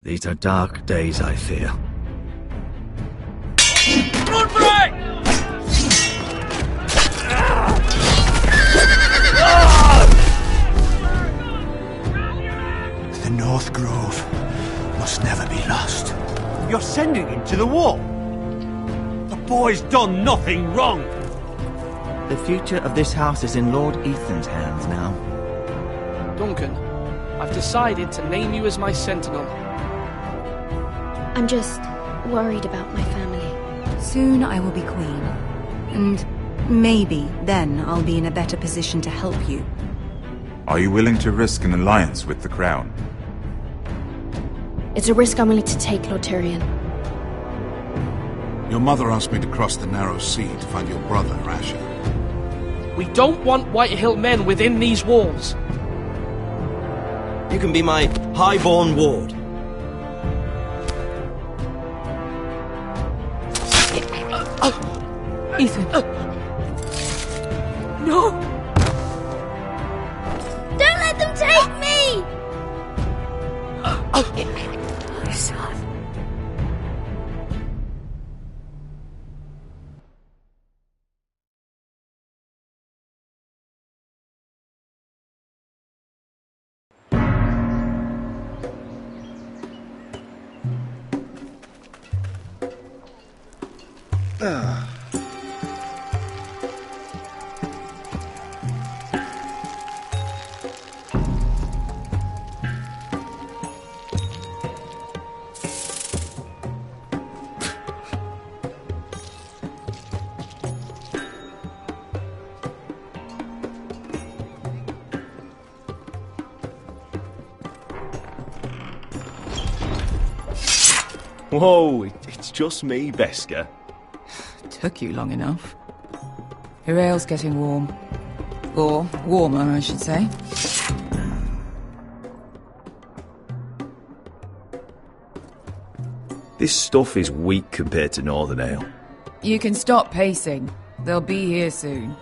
These are dark days, I fear. Run for it! The North Grove must never be lost. You're sending him to the war? The boy's done nothing wrong. The future of this house is in Lord Ethan's hands now. Duncan, I've decided to name you as my sentinel. I'm just worried about my family. Soon I will be queen. And maybe then I'll be in a better position to help you. Are you willing to risk an alliance with the Crown? It's a risk I'm willing to take, Lord Tyrion. Your mother asked me to cross the narrow sea to find your brother, Asher. We don't want Whitehill men within these walls. You can be my highborn ward. Ethan. No! Don't let them take me! My son. Whoa, it's just me, Beskar. Took you long enough. Your ale's getting warm. Or warmer, I should say. This stuff is weak compared to Northern Ale. You can stop pacing. They'll be here soon.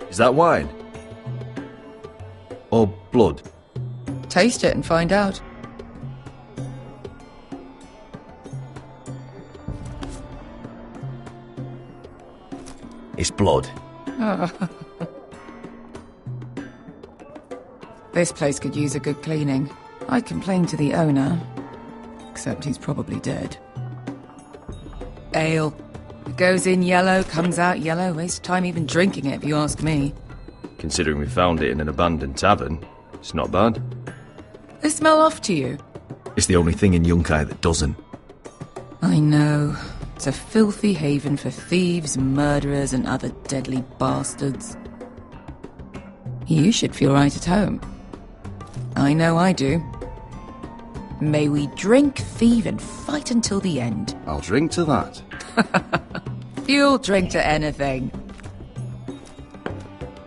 Is that wine? Or blood? Taste it and find out. It's blood. This place could use a good cleaning. I complained to the owner, except he's probably dead. Ale. It goes in yellow, comes out yellow. Waste time even drinking it, if you ask me. Considering we found it in an abandoned tavern, it's not bad. They smell off to you? It's the only thing in Yunkai that doesn't. I know. It's a filthy haven for thieves, murderers, and other deadly bastards. You should feel right at home. I know I do. May we drink, thieve, and fight until the end. I'll drink to that. You'll drink to anything.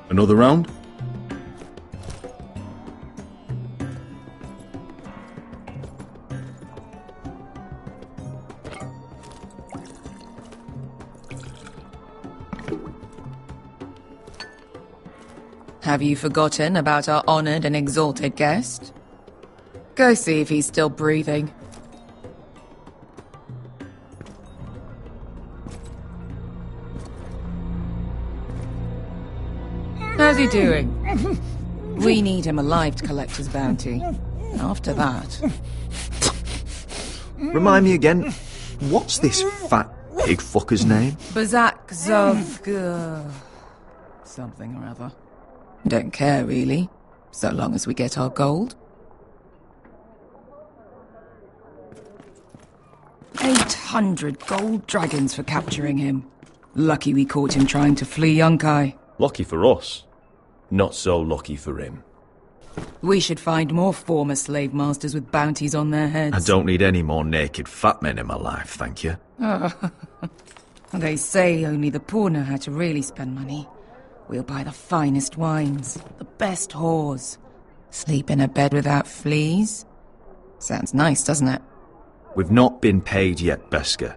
Another round? Have you forgotten about our honoured and exalted guest? Go see if he's still breathing. How's he doing? We need him alive to collect his bounty. After that... Remind me again, what's this fat pig fucker's name? Bazak Zov... something or other. Don't care, really, so long as we get our gold. 800 gold dragons for capturing him. Lucky we caught him trying to flee Yunkai. Lucky for us. Not so lucky for him. We should find more former slave masters with bounties on their heads. I don't need any more naked fat men in my life, thank you. They say only the poor know how to really spend money. We'll buy the finest wines, the best whores. Sleep in a bed without fleas. Sounds nice, doesn't it? We've not been paid yet, Beskar.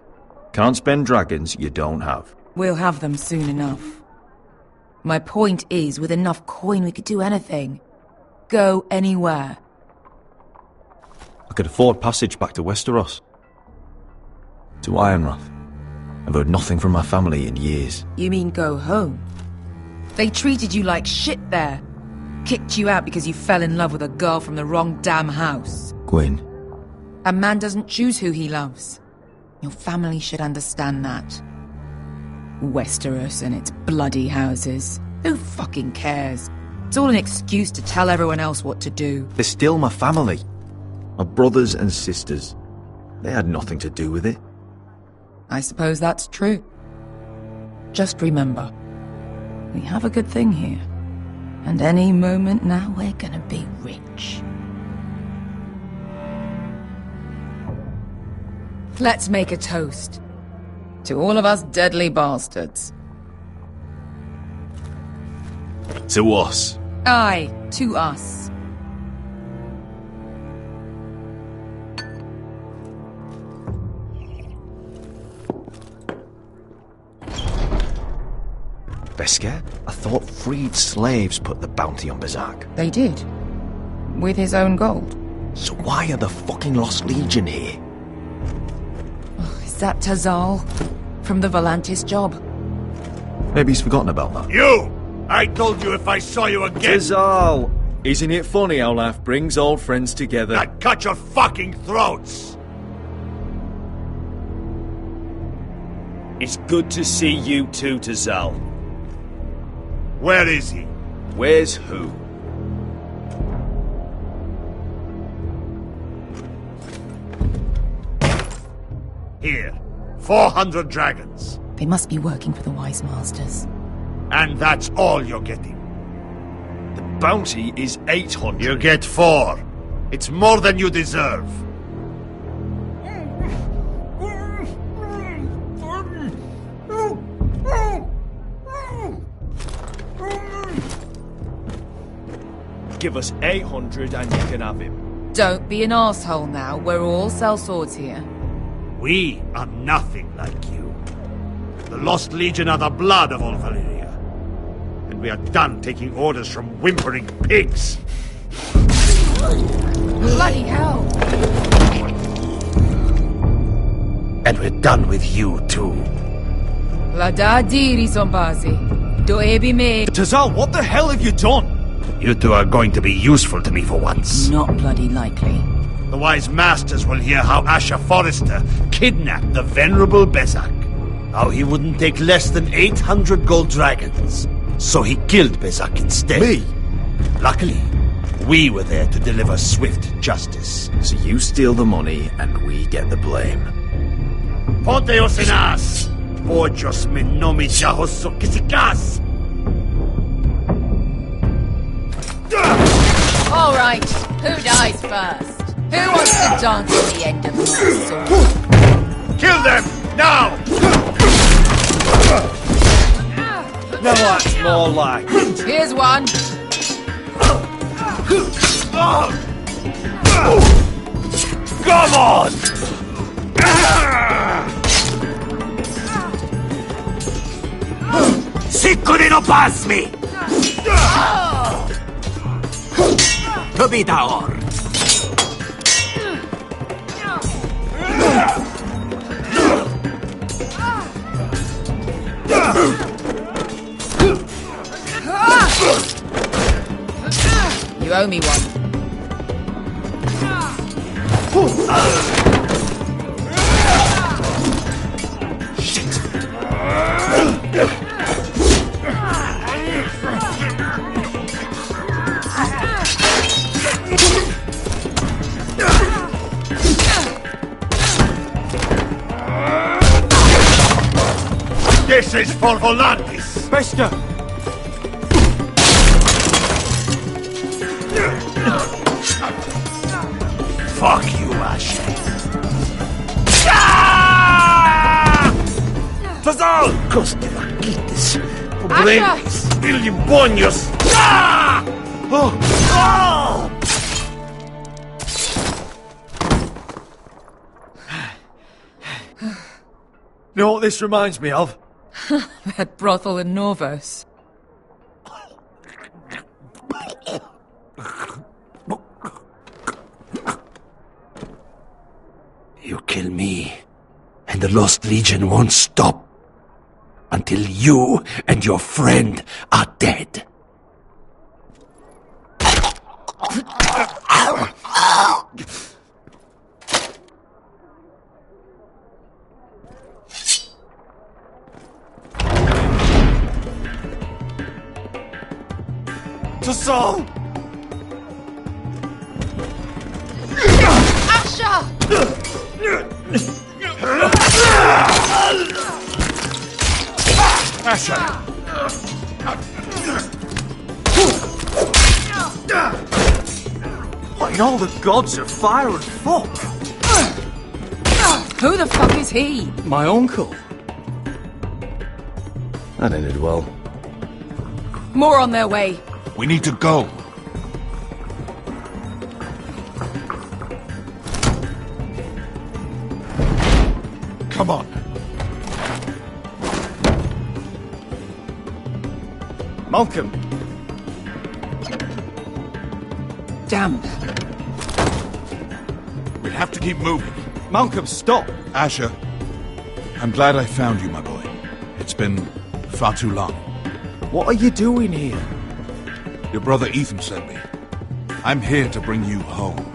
Can't spend dragons you don't have. We'll have them soon enough. My point is, with enough coin we could do anything. go anywhere. I could afford passage back to Westeros. To Ironrath. I've heard nothing from my family in years. You mean go home? They treated you like shit there. Kicked you out because you fell in love with a girl from the wrong damn house. Gwyn. A man doesn't choose who he loves. Your family should understand that. Westeros and its bloody houses. Who fucking cares? It's all an excuse to tell everyone else what to do. They're still my family. My brothers and sisters. They had nothing to do with it. I suppose that's true. Just remember, we have a good thing here. And any moment now we're gonna be rich. Let's make a toast. To all of us deadly bastards. To us. Aye, to us. Beskar? I thought freed slaves put the bounty on Berserk. They did. With his own gold. So why are the fucking Lost Legion here? Is that Tazal? From the Volantis job? Maybe he's forgotten about that. You! I told you if I saw you again... Tazal! Isn't it funny how life brings old friends together? I'd cut your fucking throats! It's good to see you too, Tazal. Where is he? Where's who? Here. 400 dragons. They must be working for the Wise Masters. And that's all you're getting. The bounty is 800. You get 4. It's more than you deserve. Give us 800 and you can have him. Don't be an asshole now. We're all sellswords here. We are nothing like you. The Lost Legion are the blood of all Valyria. And we are done taking orders from whimpering pigs. Bloody hell! And we're done with you, too. La da diri, Zombazi. Do ebi me. Tazal, what the hell have you done? You two are going to be useful to me for once. Not bloody likely. The Wise Masters will hear how Asher Forrester kidnapped the venerable Bezak. How he wouldn't take less than 800 gold dragons. So he killed Bezak instead. Me? Luckily, we were there to deliver swift justice. So you steal the money and we get the blame. Ponteos en as! Ojos me nomi jahoso kisikas! All right, who dies first? Who wants to dance at the end of my sword? Kill them! Now! No, that's more like it. Here's one. Come on! Sicuri no pasmi! Tobitaor! You owe me one. This is for Volantis! Beskar! Fuck you, Ash. Tazal! Coste vaquites, pobrenis, ilimbonios! You know what this reminds me of? That brothel in Norvos. kill me, and the Lost Legion won't stop until you and your friend are dead. To Saul! Asher! Asher! What in all the gods of fire and fuck? Who the fuck is he? My uncle. That ended well. More on their way. We need to go. Come on. Malcolm. Damn. We have to keep moving. Malcolm, stop! Asher, I'm glad I found you, my boy. It's been far too long. What are you doing here? Your brother Ethan sent me. I'm here to bring you home.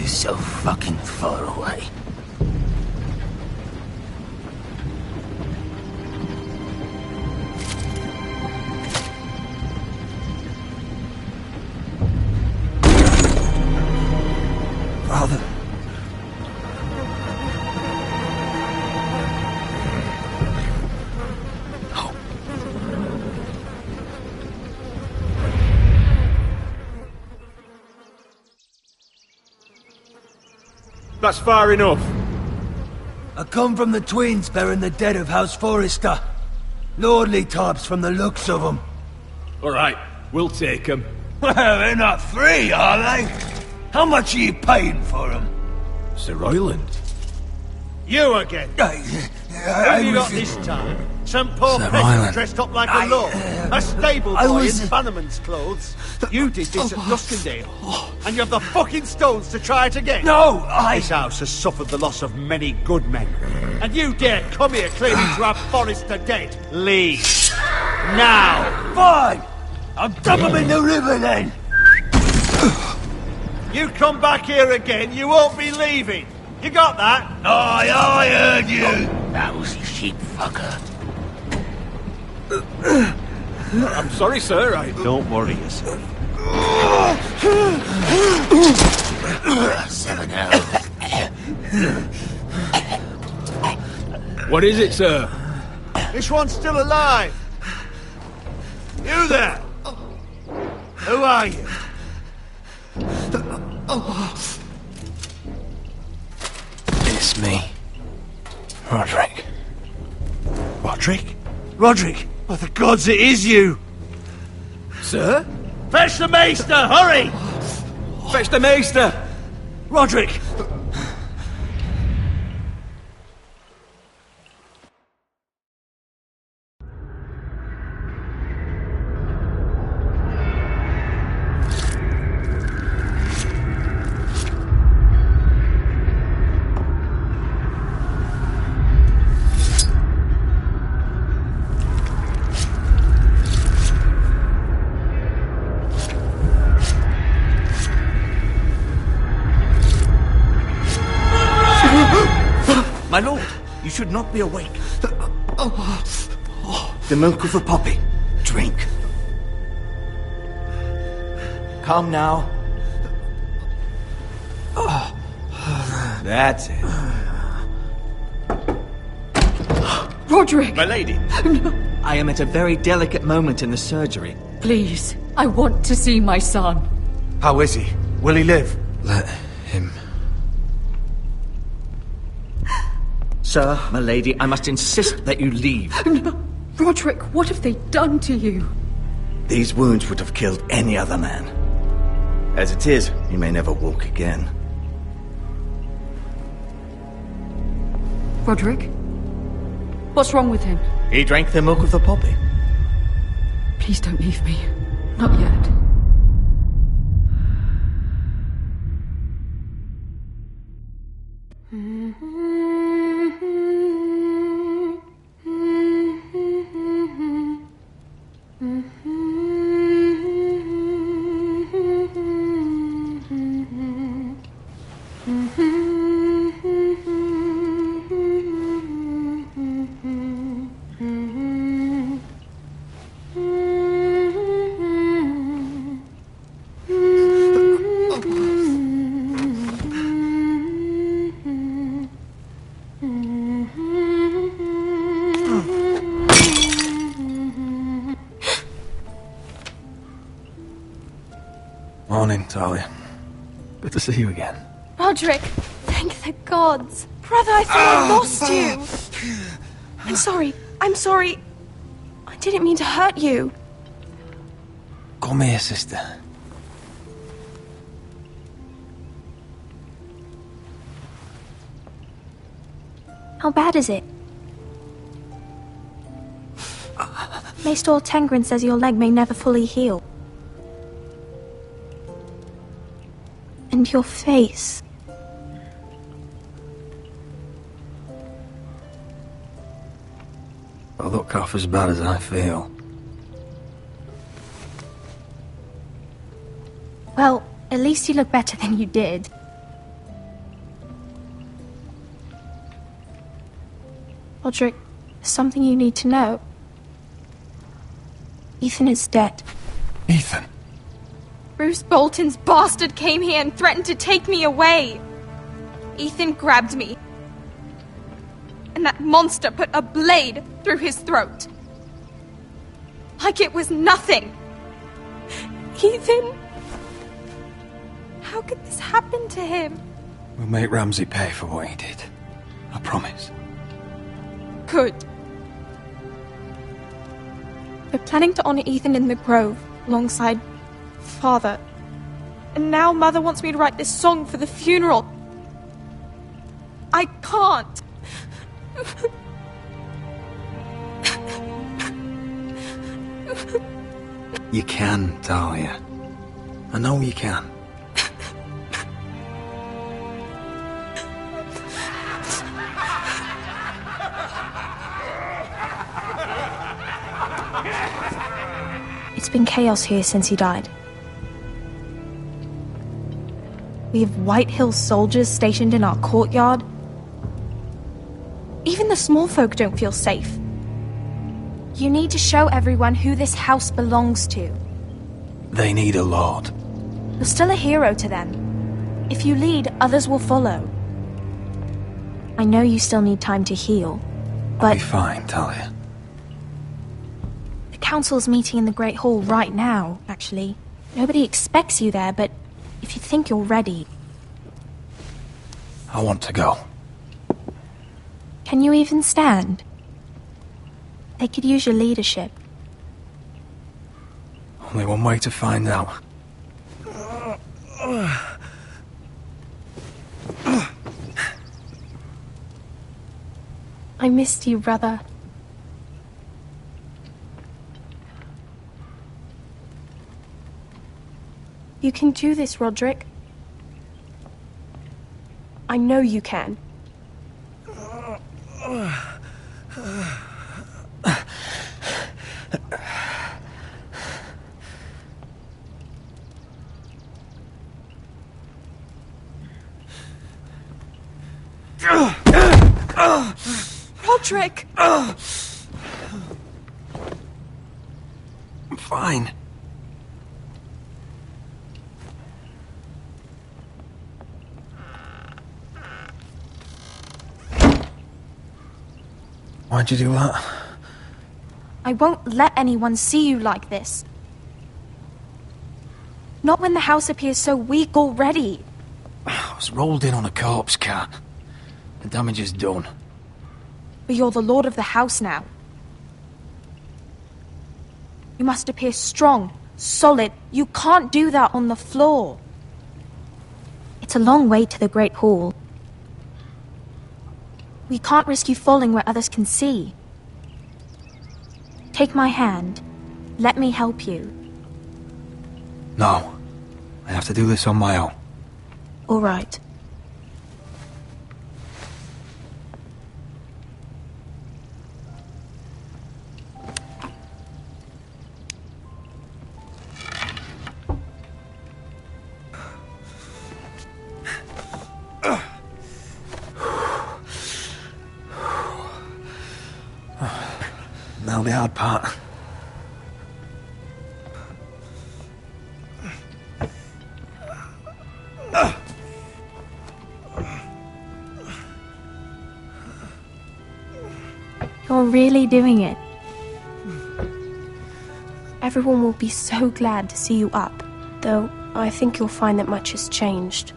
So fucking far away. Father. That's far enough. I come from the twins bearing the dead of House Forrester. Lordly types from the looks of them. Alright, we'll take them. Well, they're not free, are they? How much are you paying for them? Sir Royland. You again. Who have you got this time? Some poor peasant dressed up like a lord. A stable boy in Bannerman's clothes. You did this at Duskendale. And you have the fucking stones to try it again. No, This house has suffered the loss of many good men. And you dare come here claiming to have Forrester dead. Leave. Now. Fine. I'll dump him in the river then! You come back here again, you won't be leaving. You got that? Aye, I heard you. Lousy sheep fucker. I'm sorry, sir. Don't worry yourself. 7 health. What is it, sir? This one's still alive. You there? Who are you? It's me. Roderick. Roderick? Roderick! By the gods, it is you! Sir? Fetch the maester, hurry! Fetch the maester! Roderick! My lord, you should not be awake. The milk of the poppy. Drink. Calm now. That's it. Roderick! My lady. No. I am at a very delicate moment in the surgery. Please, I want to see my son. How is he? Will he live? Let him. Sir, my lady, I must insist that you leave. No. Roderick, what have they done to you? These wounds would have killed any other man. As it is, he may never walk again. Roderick? What's wrong with him? He drank the milk of the poppy. Please don't leave me. Not yet. Morning, Talia. Good to see you again. Roderick, thank the gods. Brother, I thought I lost you. I'm sorry. I didn't mean to hurt you. Come here, sister. How bad is it? Maester Tengrin says your leg may never fully heal. And your face. I look half as bad as I feel. Well, at least you look better than you did. Roderick, there's something you need to know. Ethan is dead. Ethan? Bruce Bolton's bastard came here and threatened to take me away. Ethan grabbed me. And that monster put a blade through his throat. Like it was nothing. Ethan? How could this happen to him? We'll make Ramsay pay for what he did. I promise. Good. We're planning to honor Ethan in the Grove, alongside Father. And now Mother wants me to write this song for the funeral. I can't. You can, Talia. I know you can. It's been chaos here since he died. We have White Hill soldiers stationed in our courtyard. Even the small folk don't feel safe. You need to show everyone who this house belongs to. They need a lord. You're still a hero to them. If you lead, others will follow. I know you still need time to heal, but... I'll be fine, Talia. The council's meeting in the Great Hall right now, actually. Nobody expects you there, but if you think you're ready... I want to go. Can you even stand? They could use your leadership. Only one way to find out. I missed you, brother. You can do this, Roderick. I know you can. Roderick! I'm fine. Why'd you do that? I won't let anyone see you like this. Not when the house appears so weak already. I was rolled in on a corpse cart. The damage is done. But you're the lord of the house now. You must appear strong, solid. You can't do that on the floor. It's a long way to the Great Hall. We can't risk you falling where others can see. Take my hand. Let me help you. No. I have to do this on my own. All right. Now the hard part. You're really doing it. Everyone will be so glad to see you up, though I think you'll find that much has changed.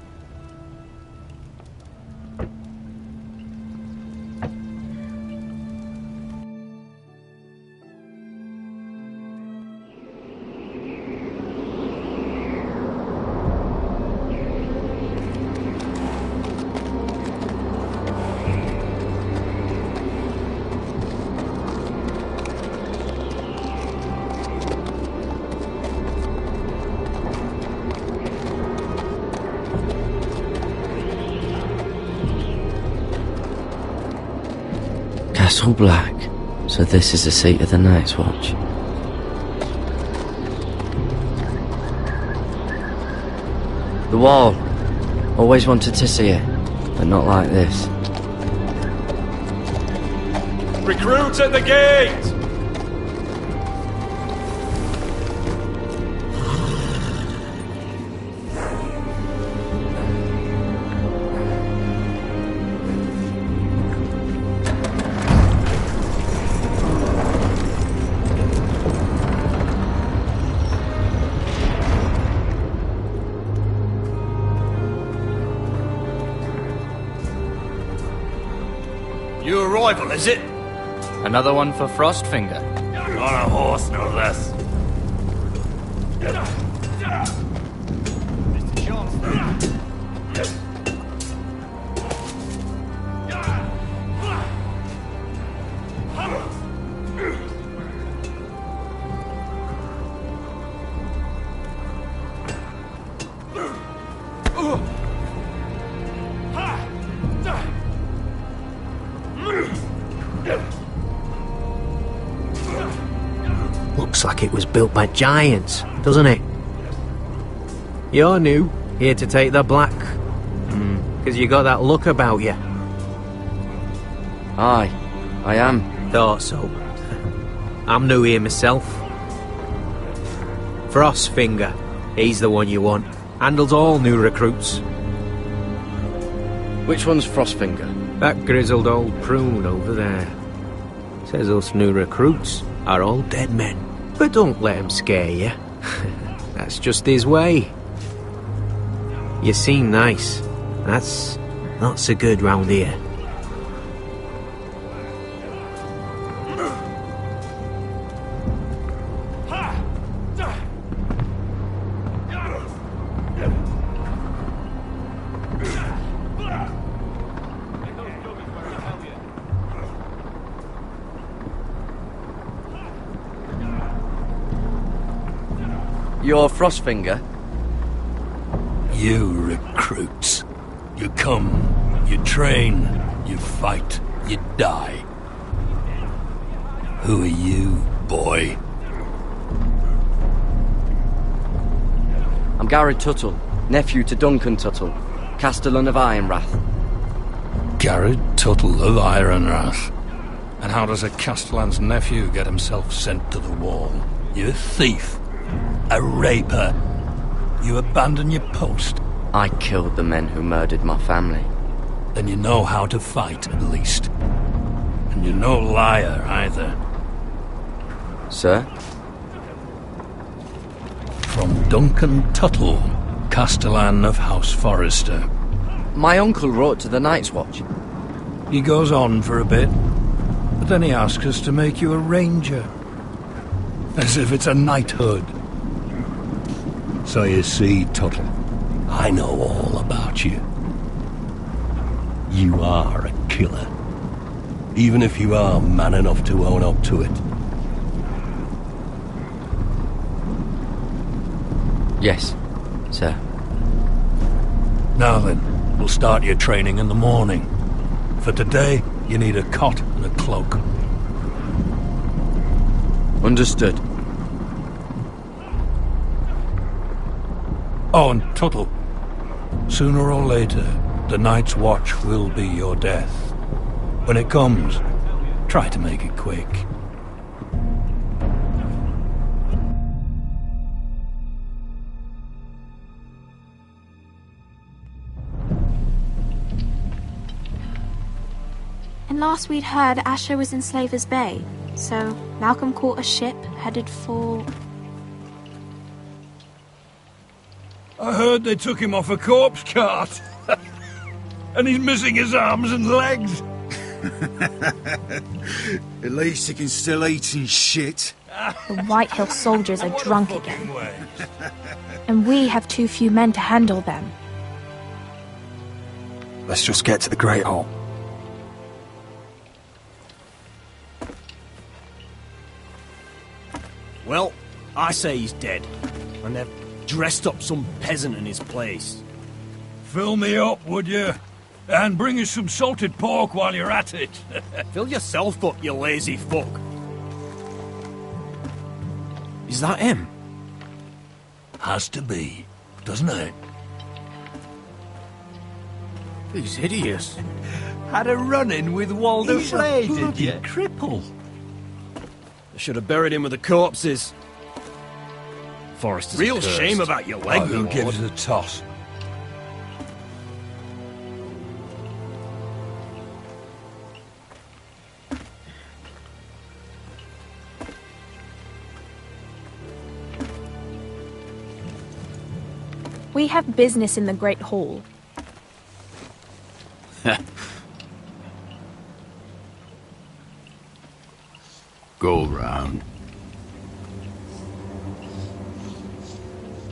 Castle Black. So this is the seat of the Night's Watch. The wall. Always wanted to see it, but not like this. Recruits at the gate! New arrival, is it? Another one for Frostfinger. On a horse, no less. Mr. Chancellor. Looks like like it was built by giants, doesn't it? You're new, here to take the black. 'Cause you got that look about you. Aye, I am. Thought so. I'm new here myself. Frostfinger, he's the one you want. Handles all new recruits. Which one's Frostfinger? That grizzled old prune over there. Says us new recruits are all dead men. But don't let him scare you. That's just his way. You seem nice. That's not so good round here. You're Frostfinger? You recruits. You come, you train, you fight, you die. Who are you, boy? I'm Garrett Tuttle, nephew to Duncan Tuttle, Castellan of Ironrath. Garrett Tuttle of Ironrath. And how does a Castellan's nephew get himself sent to the wall? You thief. A raper. You abandon your post. I killed the men who murdered my family. Then you know how to fight, at least. And you're no liar, either. Sir? From Duncan Tuttle, Castellan of House Forrester. My uncle wrote to the Night's Watch. He goes on for a bit, but then he asks us to make you a ranger. As if it's a knighthood. So you see, Tuttle, I know all about you. You are a killer. Even if you are man enough to own up to it. Yes, sir. Now then, we'll start your training in the morning. For today, you need a cot and a cloak. Understood. Oh, and Tuttle, sooner or later, the Night's Watch will be your death. When it comes, try to make it quick. And last we'd heard, Asher was in Slaver's Bay, so Malcolm caught a ship headed for... I heard they took him off a corpse cart. And he's missing his arms and legs. At least he can still eat and shit. The White Hill soldiers are drunk again. And we have too few men to handle them. Let's just get to the Great Hall. Well, I say he's dead. And they've dressed up some peasant in his place. Fill me up, would you? And bring us some salted pork while you're at it. Fill yourself up, you lazy fuck. Is that him? Has to be, doesn't it? He's hideous. Had a run-in with Walder Frey, did you? Cripple. I should have buried him with the corpses. Forrester's Real cursed. shame about your leg, who gives a toss? We have business in the Great Hall. Go round.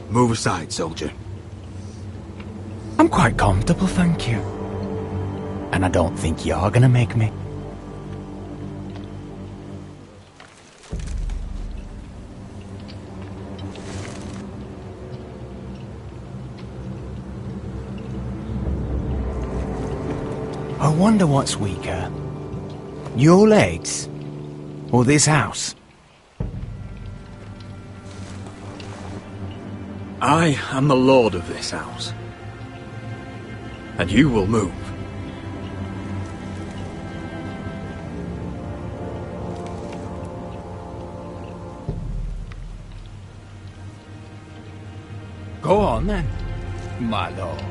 Move aside, soldier. I'm quite comfortable, thank you. And I don't think you're gonna make me. I wonder what's weaker. Your legs? Or this house? I am the lord of this house. And you will move. Go on then, my lord.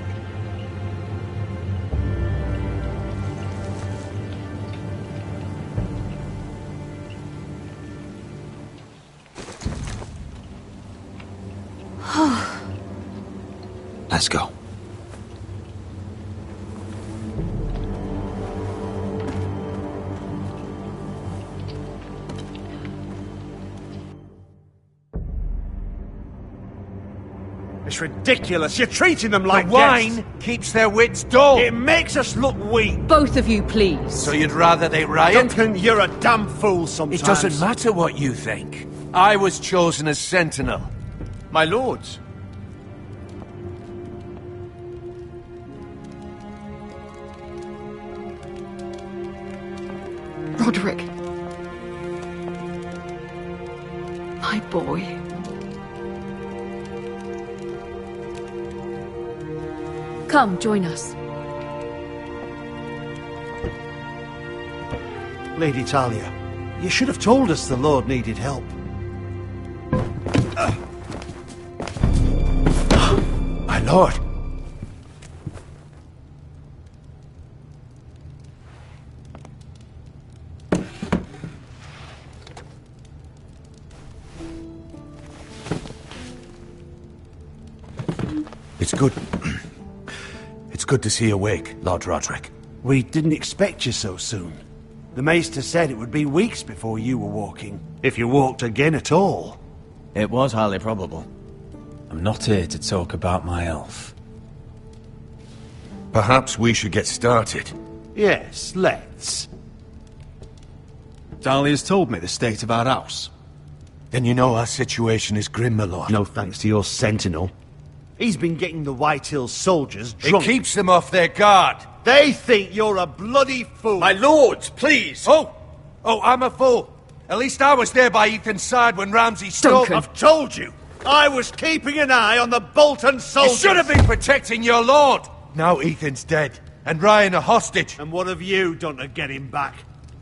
Let's go. It's ridiculous. You're treating them like the wine guests. keeps their wits dull. It makes us look weak. Both of you, please. So you'd rather they riot? Duncan, you're a damn fool sometimes. It doesn't matter what you think. I was chosen as sentinel. My lords. Roderick. My boy. Come, join us. Lady Talia, you should have told us the Lord needed help. My lord. It's good. It's good to see you awake, Lord Roderick. We didn't expect you so soon. The Maester said it would be weeks before you were walking, if you walked again at all. It was highly probable. I'm not here to talk about my elf. Perhaps we should get started. Yes, let's. Talia's told me the state of our house. Then you know our situation is grim, my lord. No thanks to your sentinel. He's been getting the White Hills soldiers drunk. It keeps them off their guard. They think you're a bloody fool. My lords, please. Oh, I'm a fool. At least I was there by Ethan's side when Ramsay stole... Duncan. I've told you. I was keeping an eye on the Bolton soldiers. You should have been protecting your lord. Now Ethan's dead, and Ryan a hostage. And what have you done to get him back?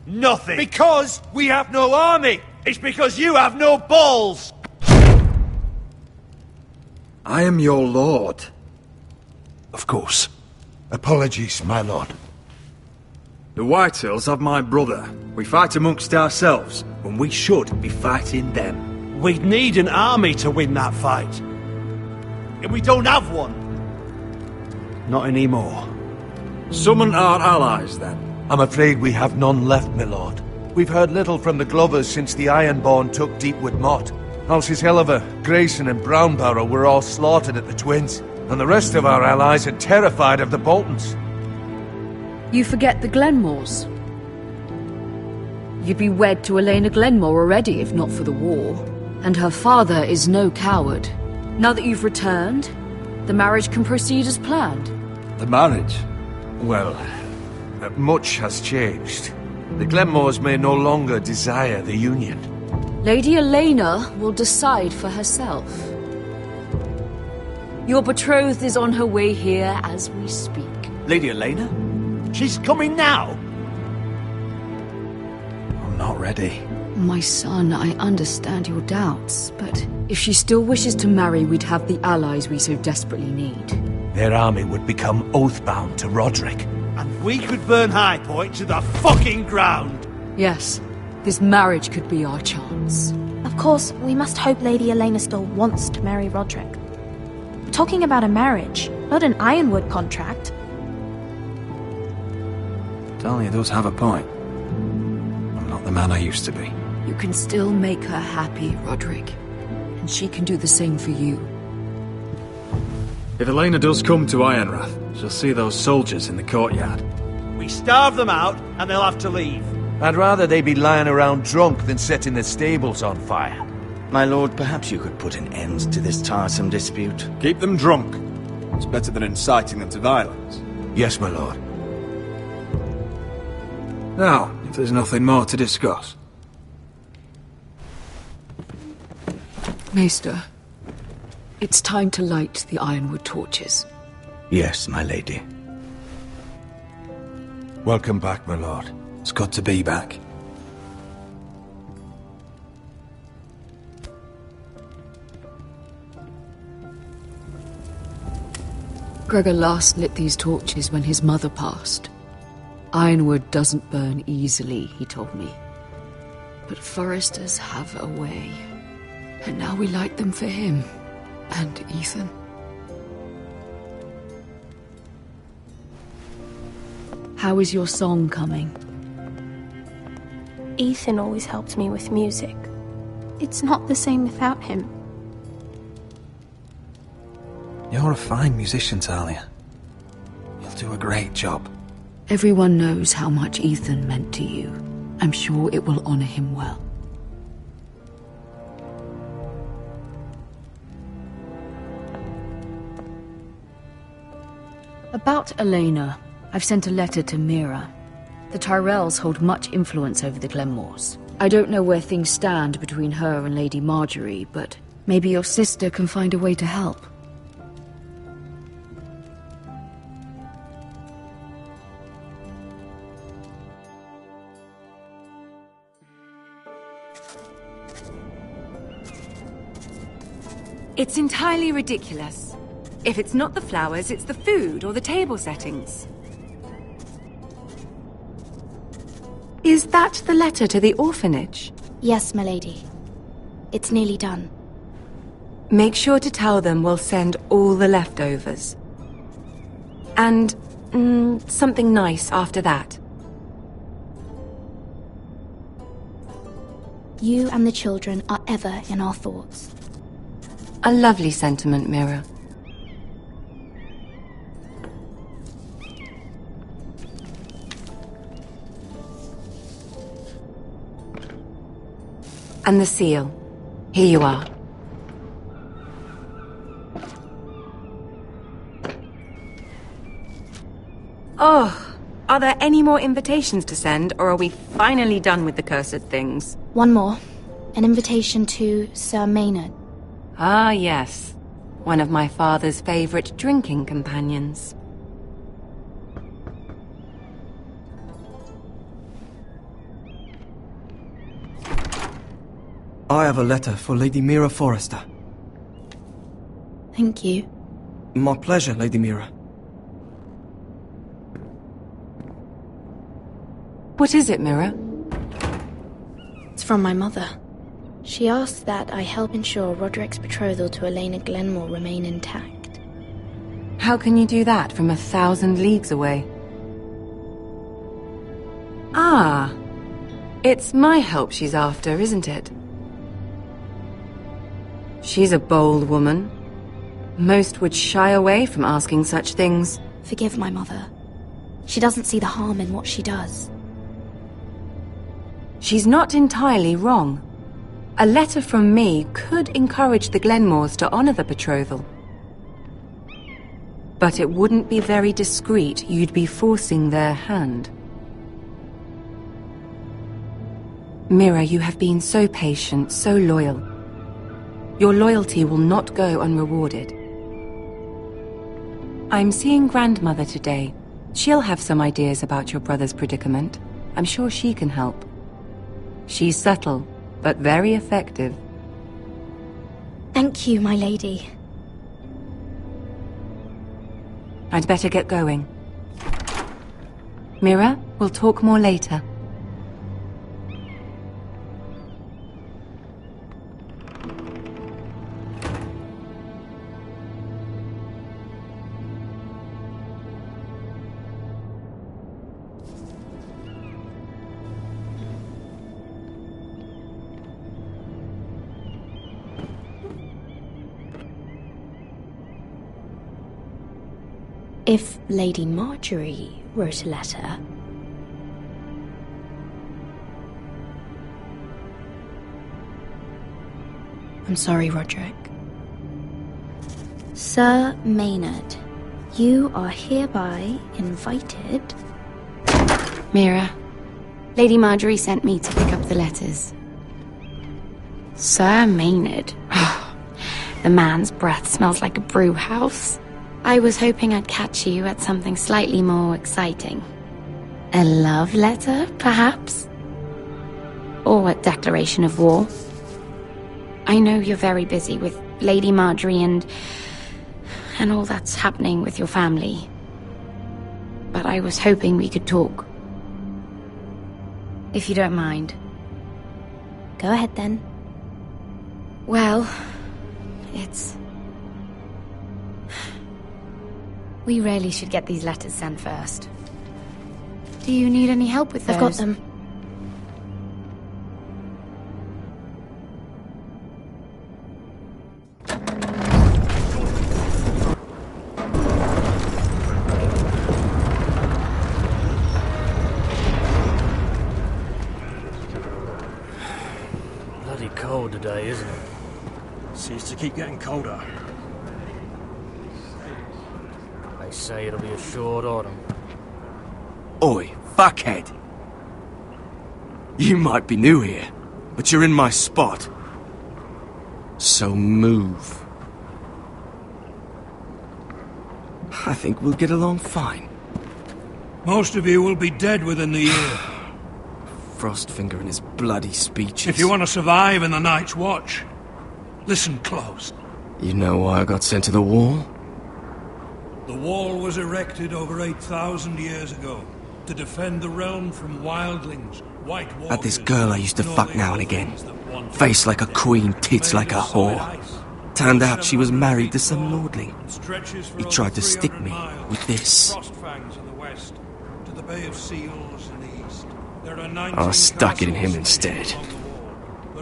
Nothing. Because we have no army. It's because you have no balls. I am your lord. Of course. Apologies, my lord. The Whitehills have my brother. We fight amongst ourselves, when we should be fighting them. We'd need an army to win that fight. And we don't have one. Not anymore. Summon our allies, then. I'm afraid we have none left, my lord. We've heard little from the Glovers since the Ironborn took Deepwood Motte. Houses Helliver, Grayson and Brownbarrow were all slaughtered at the Twins, and the rest of our allies are terrified of the Boltons. You forget the Glenmores. You'd be wed to Elena Glenmore already if not for the war. And her father is no coward. Now that you've returned, the marriage can proceed as planned. The marriage? Well, much has changed. The Glenmores may no longer desire the union. Lady Elena will decide for herself. Your betrothed is on her way here as we speak. Lady Elena? She's coming now. I'm not ready. My son, I understand your doubts, but if she still wishes to marry, we'd have the allies we so desperately need. Their army would become oath-bound to Roderick. And we could burn High Point to the fucking ground. Yes, this marriage could be our chance. Of course, we must hope Lady Elena still wants to marry Roderick. We're talking about a marriage, not an Ironwood contract. Talia does have a point. I'm not the man I used to be. You can still make her happy, Roderick. And she can do the same for you. If Elena does come to Ironrath, she'll see those soldiers in the courtyard. We starve them out, and they'll have to leave. I'd rather they be lying around drunk than setting the stables on fire. My lord, perhaps you could put an end to this tiresome dispute. Keep them drunk. It's better than inciting them to violence. Yes, my lord. Now, if there's nothing more to discuss. Maester, It's time to light the ironwood torches. Yes, my lady. Welcome back, my lord. It's good to be back. Gregor last lit these torches when his mother passed. Ironwood doesn't burn easily, he told me. But foresters have a way. And now we light them for him. And Ethan. How is your song coming? Ethan always helped me with music. It's not the same without him. You're a fine musician, Talia. You'll do a great job. Everyone knows how much Ethan meant to you. I'm sure it will honor him well. About Elena, I've sent a letter to Mira. The Tyrells hold much influence over the Glenmores. I don't know where things stand between her and Lady Marjorie, but maybe your sister can find a way to help. It's entirely ridiculous. If it's not the flowers, it's the food or the table settings. Is that the letter to the orphanage? Yes, my lady. It's nearly done. Make sure to tell them we'll send all the leftovers. And something nice after that. You and the children are ever in our thoughts. A lovely sentiment, Mira. And the seal. Here you are. Oh, are there any more invitations to send, or are we finally done with the cursed things? One more. An invitation to Sir Maynard. Ah, yes. One of my father's favorite drinking companions. I have a letter for Lady Mira Forrester. Thank you. My pleasure, Lady Mira. What is it, Mira? It's from my mother. She asks that I help ensure Roderick's betrothal to Elena Glenmore remain intact. How can you do that from 1,000 leagues away? Ah, it's my help she's after, isn't it? She's a bold woman. Most would shy away from asking such things. Forgive my mother. She doesn't see the harm in what she does. She's not entirely wrong. A letter from me could encourage the Glenmores to honor the betrothal. But it wouldn't be very discreet. You'd be forcing their hand. Mira, you have been so patient, so loyal. Your loyalty will not go unrewarded. I'm seeing Grandmother today. She'll have some ideas about your brother's predicament. I'm sure she can help. She's subtle, but very effective. Thank you, my lady. I'd better get going. Mira, we'll talk more later. If Lady Marjorie wrote a letter... I'm sorry, Roderick. Sir Maynard, you are hereby invited... Mira, Lady Marjorie sent me to pick up the letters. Sir Maynard. The man's breath smells like a brew house. I was hoping I'd catch you at something slightly more exciting. A love letter, perhaps? Or a declaration of war? I know you're very busy with Lady Marjorie and all that's happening with your family. But I was hoping we could talk. If you don't mind. Go ahead then. Well, it's... We really should get these letters sent first. Do you need any help with those? I've got them. Bloody cold today, isn't it? Seems to keep getting colder. They say it'll be a short autumn. Oi, fuckhead. You might be new here, but you're in my spot. So move. I think we'll get along fine. Most of you will be dead within the year. Frostfinger and his bloody speeches. If you want to survive in the Night's Watch, listen close. You know why I got sent to the wall? The wall was erected over 8,000 years ago to defend the realm from wildlings, white walkers... Had this girl I used to fuck now and again. Face like a queen, tits like a whore. Turned out she was married to some lordling. He tried to stick me with this. I stuck it in him instead.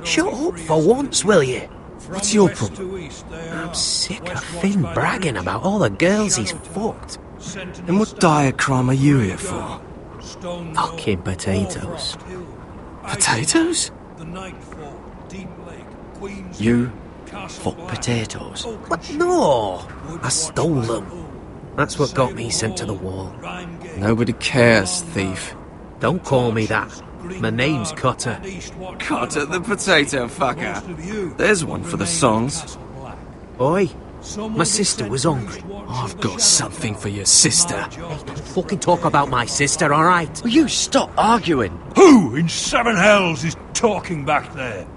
Shut up for once, will you? What's your problem? I'm sick of Finn bragging about all the girls he's fucked. And what dire crime are you here for? Fucking potatoes. Potatoes? You fuck potatoes? What? No! I stole them. That's what got me sent to the wall. Nobody cares, thief. Don't call me that. My name's Cutter. Cutter the potato fucker. There's one for the songs. Oi, my sister was hungry. I've got something for your sister. Hey, don't fucking talk about my sister, alright? Will you stop arguing? Who in seven hells is talking back there?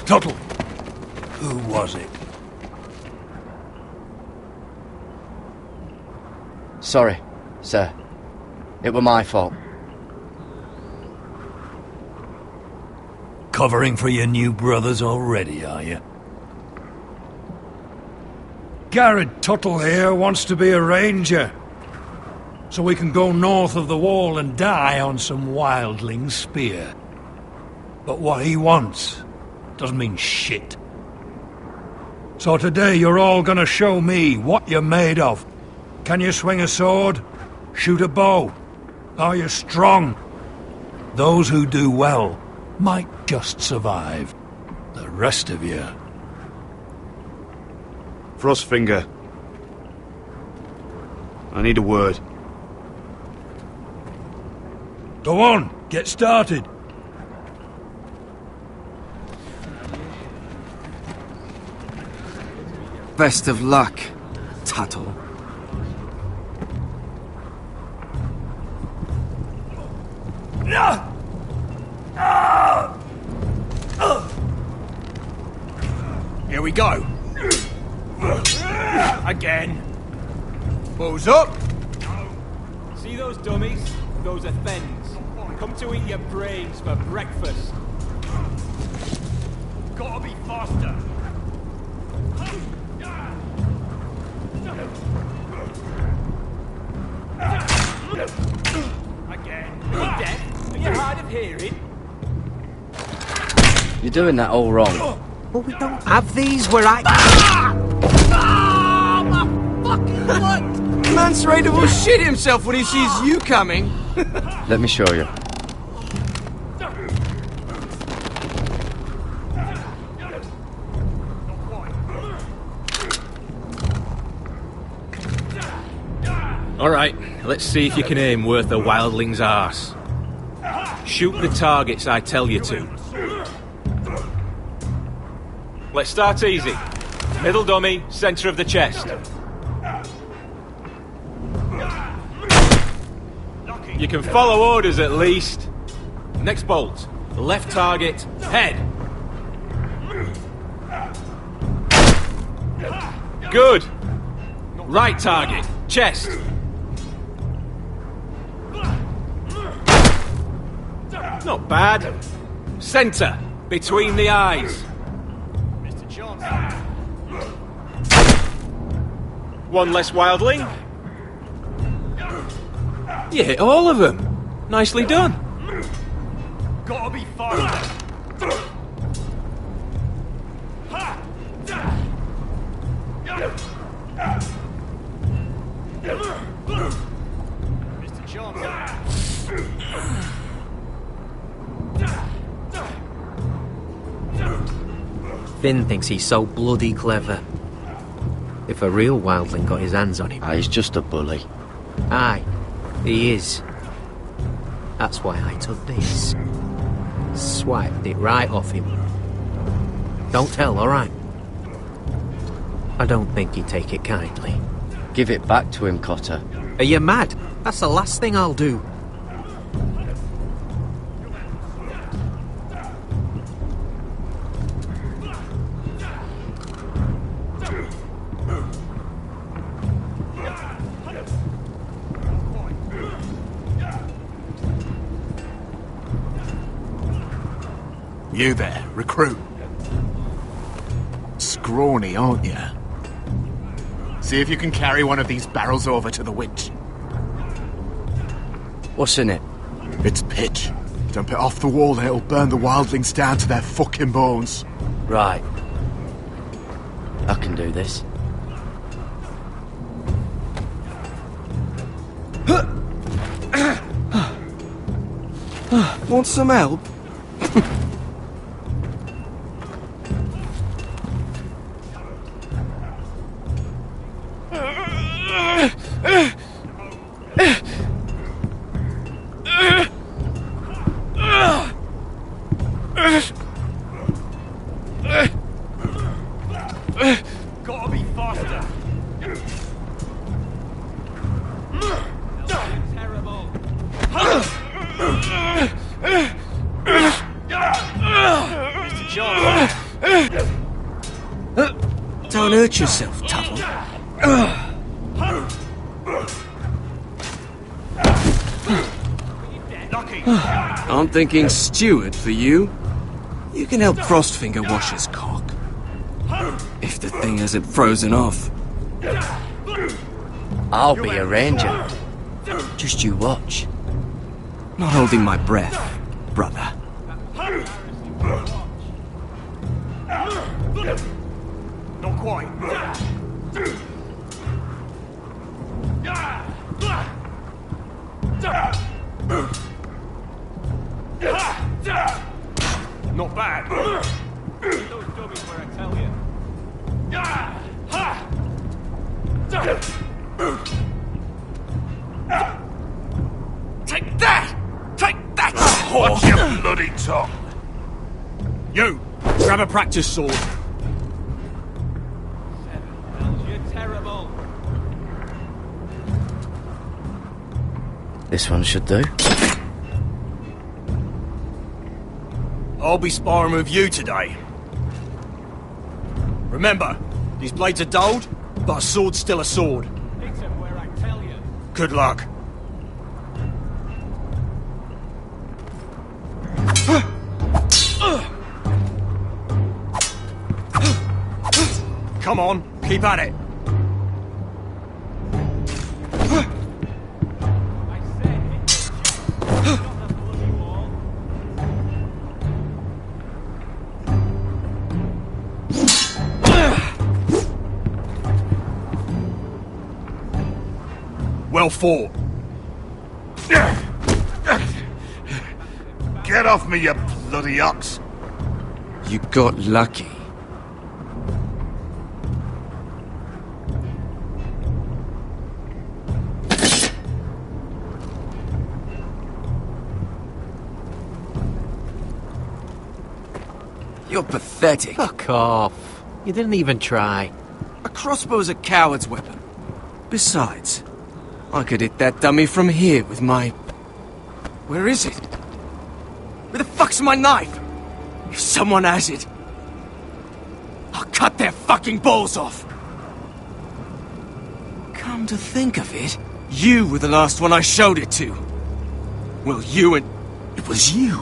Tuttle, who was it? Sorry, sir. It were my fault. Covering for your new brothers already, are you? Garrett Tuttle here wants to be a ranger. So we can go north of the wall and die on some wildling spear. But what he wants doesn't mean shit. So today you're all gonna show me what you're made of. Can you swing a sword? Shoot a bow? Are you strong? Those who do well might just survive. The rest of you... Frostfinger. I need a word. Go on, get started. Best of luck, Tuttle. Here we go. Again. Who's up? See those dummies? Those are Thens. Come to eat your brains for breakfast. Gotta be faster. Again. Hey, Death, are you hard of hearing? You're doing that all wrong. Well, we don't have these where I... My fucking foot! Man's ready to shit himself when he sees you coming. Let me show you. Alright, let's see if you can aim worth a wildling's arse. Shoot the targets I tell you to. Let's start easy. Middle dummy, center of the chest. You can follow orders at least. Next bolt. Left target, head. Good. Right target, chest. Not bad. Center, between the eyes. Mr. Johnson. One less wildling. You hit all of them. Nicely done. Gotta be faster. Mr. Johnson. Finn thinks he's so bloody clever. If a real wildling got his hands on him... He's just a bully. Aye, he is. That's why I took this. Swiped it right off him. Don't tell, alright? I don't think he'd take it kindly. Give it back to him, Cotter. Are you mad? That's the last thing I'll do. You there, recruit. Scrawny, aren't you? See if you can carry one of these barrels over to the winch. What's in it? It's pitch. Dump it off the wall and it'll burn the wildlings down to their fucking bones. Right. I can do this. Want some help? Gotta be faster. Terrible. Mr. John. Don't hurt yourself, Tuttle. I'm thinking steward for you. You can help Frostfinger wash his cock. If the thing hasn't frozen off. I'll be a ranger. Just you watch. Not holding my breath, brother. Not quite. Not bad. Those dummies where I tell you. Take that! Take that! Watch your bloody tongue! You! Grab a practice sword. You're terrible. This one should do. I'll be sparring with you today. Remember, these blades are dulled, but a sword's still a sword. Hit him where I tell you. Good luck. Come on, keep at it. Well fought. Get off me, you bloody ox! You got lucky. You're pathetic. Fuck off. You didn't even try. A crossbow's a coward's weapon. Besides, I could hit that dummy from here with my... Where is it? Where the fuck's my knife? If someone has it, I'll cut their fucking balls off. Come to think of it, you were the last one I showed it to. Well, you and... It was you.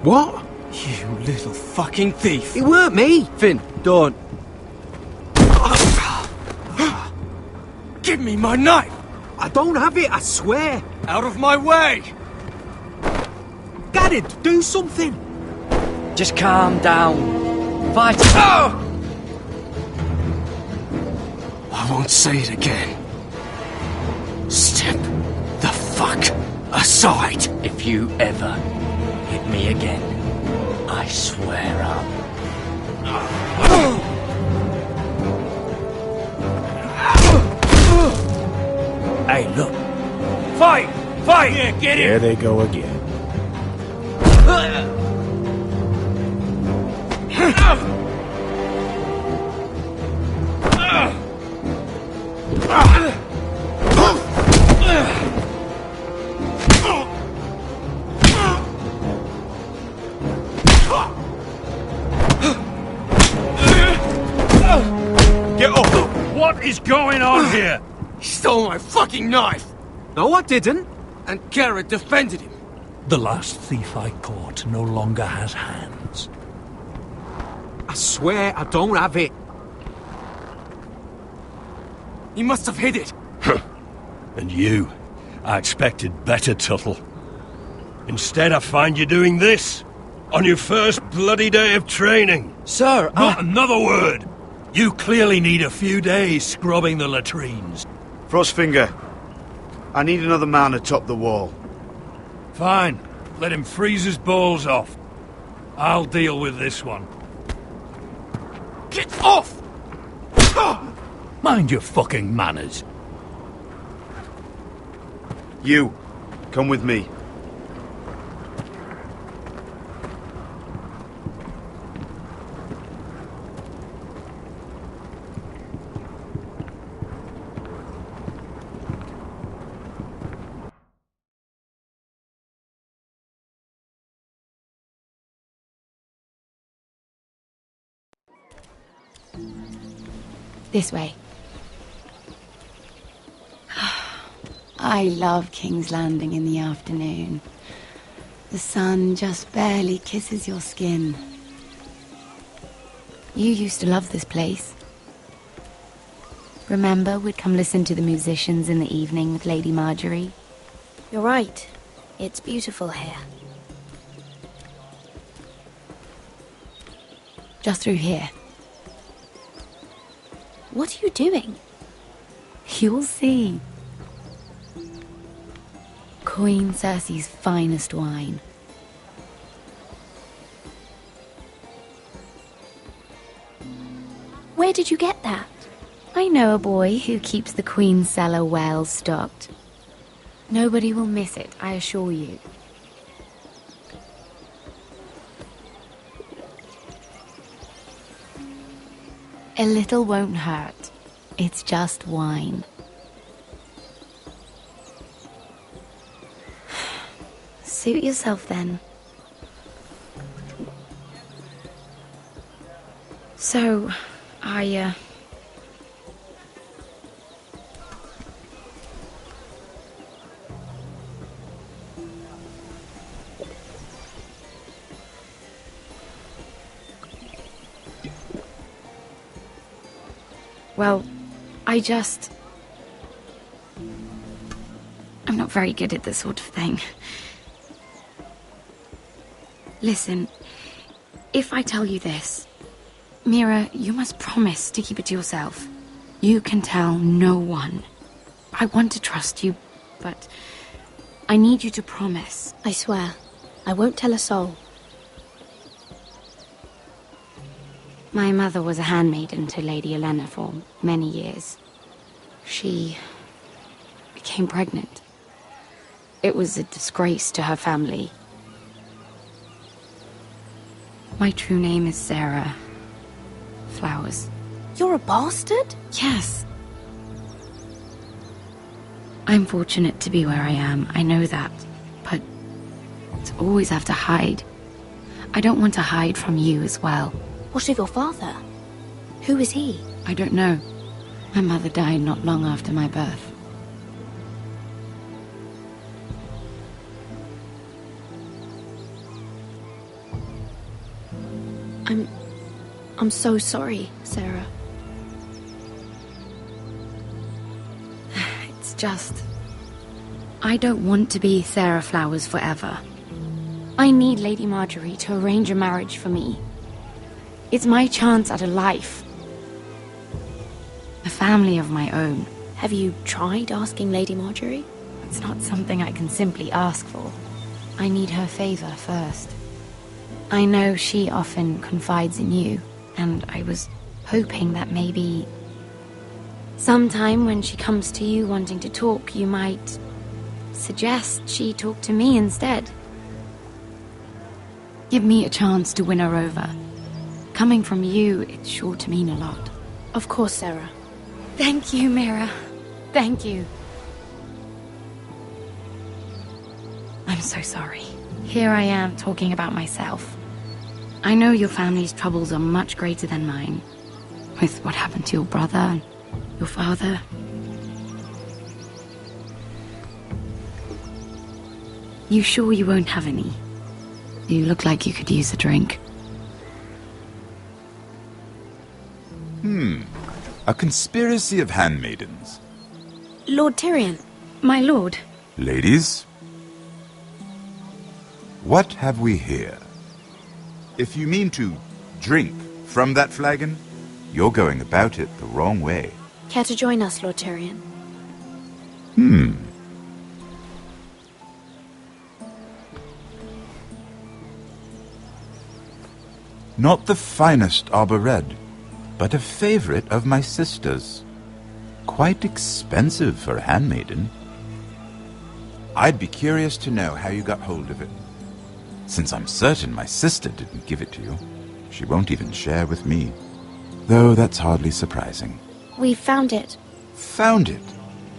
What? You little fucking thief. It weren't me. Finn, don't. Give me my knife! I don't have it, I swear. Out of my way! Garrett, do something. Just calm down. Fight. Oh! I won't say it again. Step the fuck aside. If you ever hit me again, I swear I'll... Hey, look. Fight! Fight! Yeah, get it! There they go again. Get up! What is going on here? He stole my fucking knife! No, I didn't. And Garrett defended him. The last thief I caught no longer has hands. I swear I don't have it. He must have hid it. And you, I expected better, Tuttle. Instead, I find you doing this on your first bloody day of training. Sir, Not another word. You clearly need a few days scrubbing the latrines. Frostfinger, I need another man atop the wall. Fine. Let him freeze his balls off. I'll deal with this one. Get off! Mind your fucking manners. You, come with me. This way. I love King's Landing in the afternoon. The sun just barely kisses your skin. You used to love this place. Remember, we'd come listen to the musicians in the evening with Lady Marjorie? You're right. It's beautiful here. Just through here. What are you doing? You'll see. Queen Cersei's finest wine. Where did you get that? I know a boy who keeps the Queen's cellar well stocked. Nobody will miss it, I assure you. A little won't hurt. It's just wine. Suit yourself then. So, well, I'm not very good at this sort of thing. Listen, if I tell you this, Mira, you must promise to keep it to yourself. You can tell no one. I want to trust you, but I need you to promise. I swear, I won't tell a soul. My mother was a handmaiden to Lady Olenna for many years. She became pregnant. It was a disgrace to her family. My true name is Sarah Flowers. You're a bastard? Yes. I'm fortunate to be where I am, I know that. But to always have to hide. I don't want to hide from you as well. What of your father? Who is he? I don't know. My mother died not long after my birth. I'm so sorry, Sarah. It's just... I don't want to be Sarah Flowers forever. I need Lady Marjorie to arrange a marriage for me. It's my chance at a life. A family of my own. Have you tried asking Lady Marjorie? It's not something I can simply ask for. I need her favor first. I know she often confides in you, and I was hoping that maybe... sometime when she comes to you wanting to talk, you might suggest she talk to me instead. Give me a chance to win her over. Coming from you, it's sure to mean a lot. Of course, Sarah. Thank you, Mira. Thank you. I'm so sorry. Here I am talking about myself. I know your family's troubles are much greater than mine. With what happened to your brother and your father. You sure you won't have any? You look like you could use a drink. A conspiracy of handmaidens. Lord Tyrion. My lord. Ladies, what have we here? If you mean to drink from that flagon, you're going about it the wrong way. Care to join us, Lord Tyrion? Not the finest arbor red, but a favorite of my sister's. Quite expensive for a handmaiden. I'd be curious to know how you got hold of it. Since I'm certain my sister didn't give it to you, she won't even share with me. Though that's hardly surprising. We found it. Found it?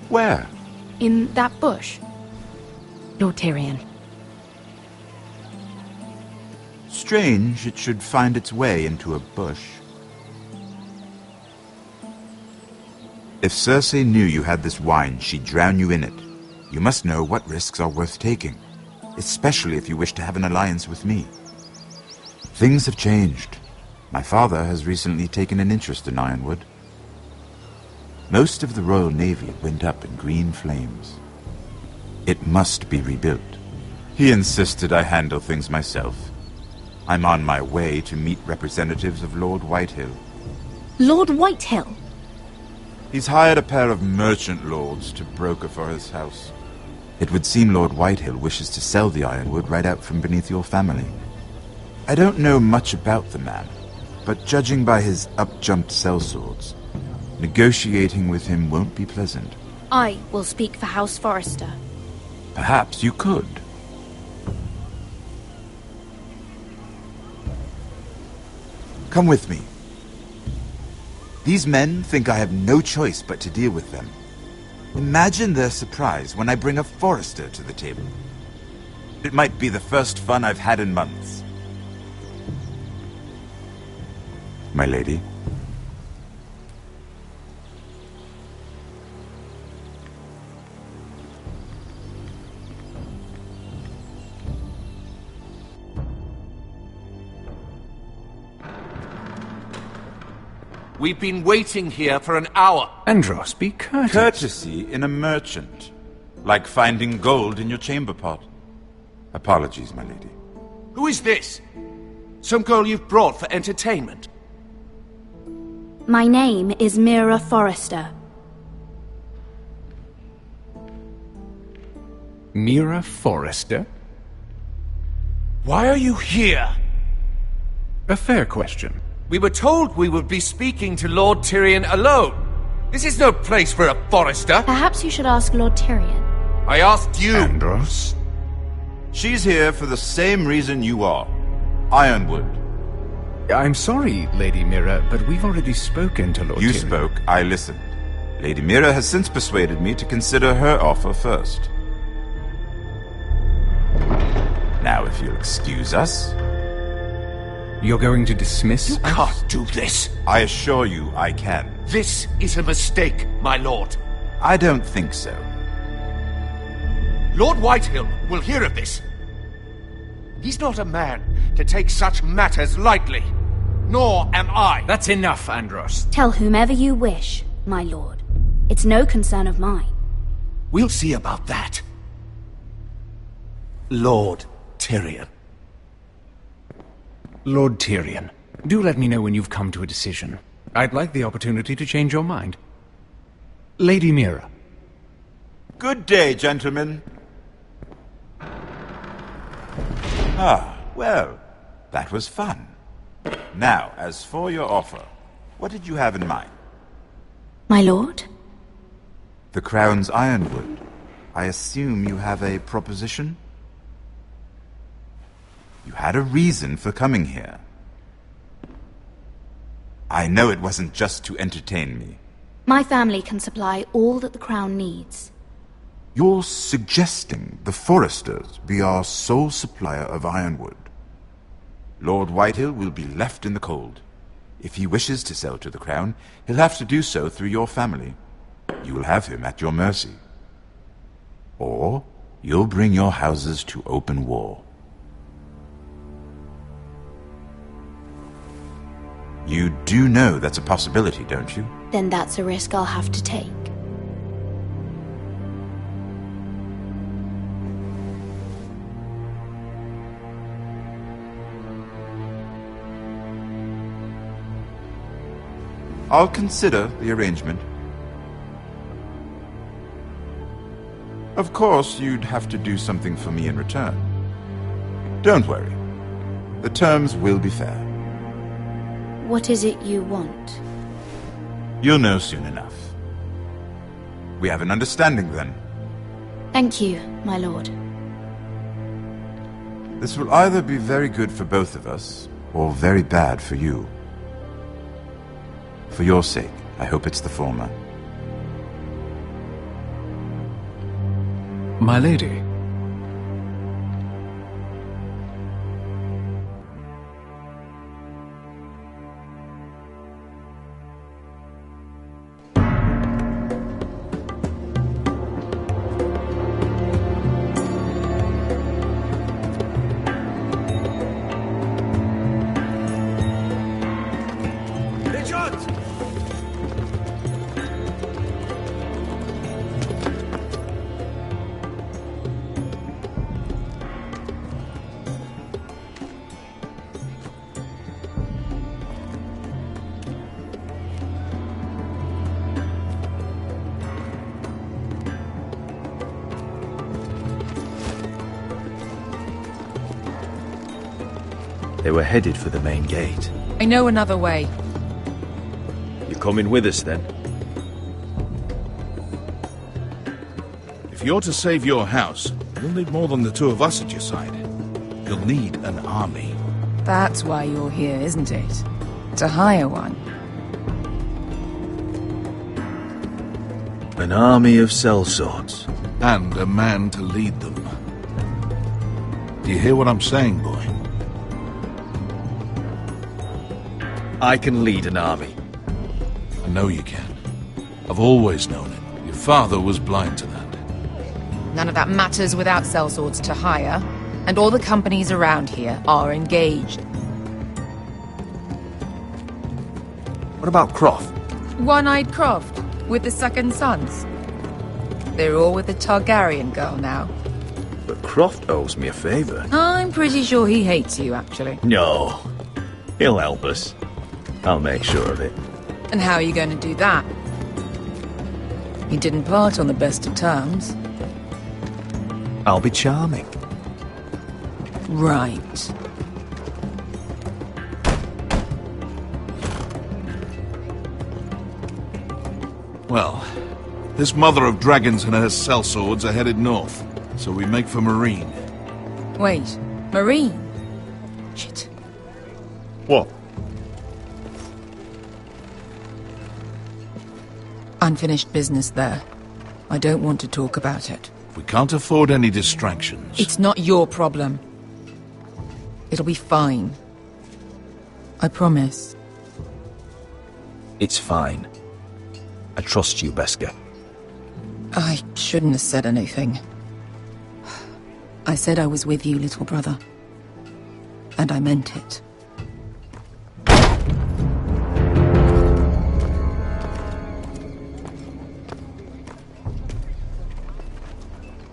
Where? In that bush. Lord Tyrion. Strange it should find its way into a bush. If Cersei knew you had this wine, she'd drown you in it. You must know what risks are worth taking, especially if you wish to have an alliance with me. Things have changed. My father has recently taken an interest in Ironwood. Most of the Royal Navy went up in green flames. It must be rebuilt. He insisted I handle things myself. I'm on my way to meet representatives of Lord Whitehill. Lord Whitehill? He's hired a pair of merchant lords to broker for his house. It would seem Lord Whitehill wishes to sell the Ironwood right out from beneath your family. I don't know much about the man, but judging by his up-jumped sellswords, negotiating with him won't be pleasant. I will speak for House Forrester. Perhaps you could. Come with me. These men think I have no choice but to deal with them. Imagine their surprise when I bring a Forrester to the table. It might be the first fun I've had in months. My lady. We've been waiting here for an hour. Andros, be courteous. Courtesy in a merchant. Like finding gold in your chamber pot. Apologies, my lady. Who is this? Some girl you've brought for entertainment? My name is Mira Forrester. Mira Forrester? Why are you here? A fair question. We were told we would be speaking to Lord Tyrion alone. This is no place for a Forrester. Perhaps you should ask Lord Tyrion. I asked you. Andros? She's here for the same reason you are. Ironwood. I'm sorry, Lady Mira, but we've already spoken to Lord You Tyrion. spoke, I listened. Lady Mira has since persuaded me to consider her offer first. Now, if you'll excuse us... You're going to dismiss You us? can't do this. I assure you I can. This is a mistake, my lord. I don't think so. Lord Whitehill will hear of this. He's not a man to take such matters lightly. Nor am I. That's enough, Andros. Tell whomever you wish, my lord. It's no concern of mine. We'll see about that. Lord Tyrion. Lord Tyrion, do let me know when you've come to a decision. I'd like the opportunity to change your mind. Lady Mira. Good day, gentlemen. Ah, well, that was fun. Now, as for your offer, what did you have in mind? My lord? The Crown's Ironwood. I assume you have a proposition? You had a reason for coming here. I know it wasn't just to entertain me. My family can supply all that the Crown needs. You're suggesting the Foresters be our sole supplier of ironwood. Lord Whitehill will be left in the cold. If he wishes to sell to the Crown, he'll have to do so through your family. You will have him at your mercy. Or you'll bring your houses to open war. You do know that's a possibility, don't you? Then that's a risk I'll have to take. I'll consider the arrangement. Of course, you'd have to do something for me in return. Don't worry. The terms will be fair. What is it you want? You'll know soon enough. We have an understanding then. Thank you, my lord. This will either be very good for both of us, or very bad for you. For your sake, I hope it's the former. My lady. They were headed for the main gate. I know another way. You're coming with us, then? If you're to save your house, you'll need more than the two of us at your side. You'll need an army. That's why you're here, isn't it? To hire one. An army of sellswords. And a man to lead them. Do you hear what I'm saying, boy? I can lead an army. I know you can. I've always known it. Your father was blind to that. None of that matters without sellswords to hire, and all the companies around here are engaged. What about Croft? One-Eyed Croft, with the second sons. They're all with the Targaryen girl now. But Croft owes me a favor. I'm pretty sure he hates you, actually. No. He'll help us. I'll make sure of it. And how are you going to do that? He didn't part on the best of terms. I'll be charming. Right. Well, this mother of dragons and her sellswords are headed north, so we make for Marine. Wait, Marine? Shit. What? Unfinished business there. I don't want to talk about it. We can't afford any distractions. It's not your problem. It'll be fine. I promise. It's fine. I trust you, Beskha. I shouldn't have said anything. I said I was with you, little brother. And I meant it.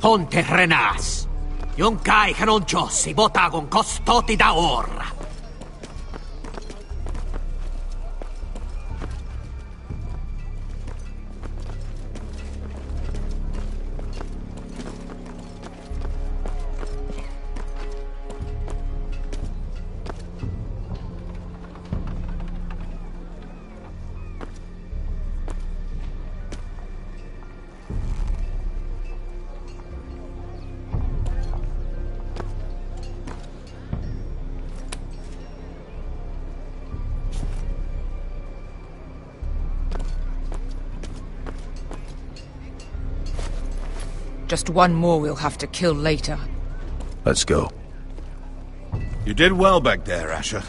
Ponte Renas. Yung kai kanon Diyos, ibotagong kostoti daor. Just one more we'll have to kill later. Let's go. You did well back there, Asher.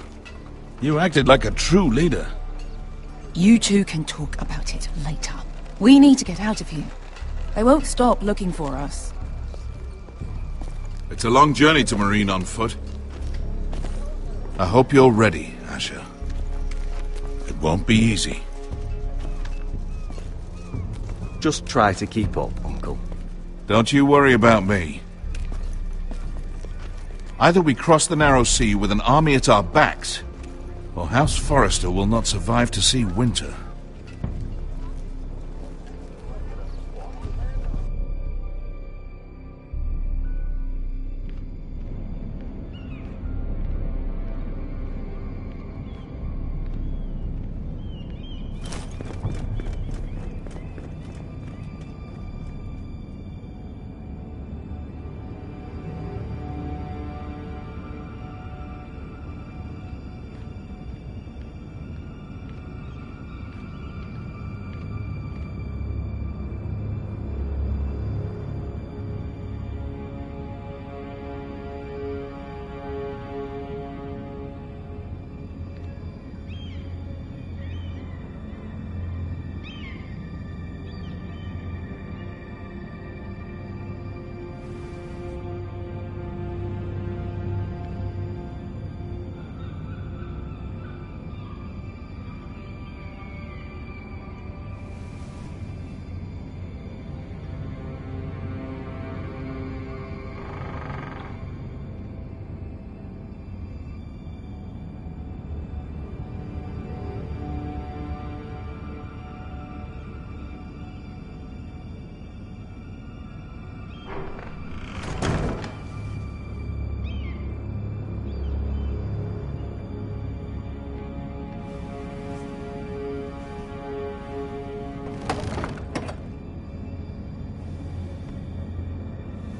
You acted like a true leader. You two can talk about it later. We need to get out of here. They won't stop looking for us. It's a long journey to Marine on foot. I hope you're ready, Asher. It won't be easy. Just try to keep up, Uncle. Don't you worry about me. Either we cross the narrow sea with an army at our backs, or House Forrester will not survive to see winter.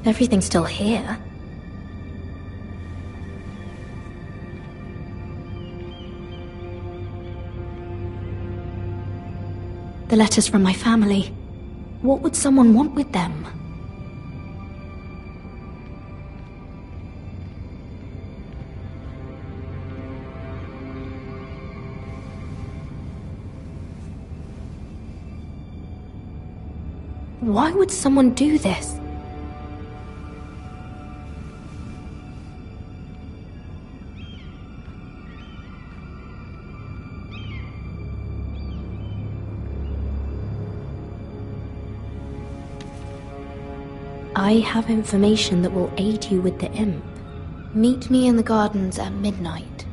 Everything's still here. The letters from my family. What would someone want with them? Why would someone do this? I have information that will aid you with the imp. Meet me in the gardens at midnight.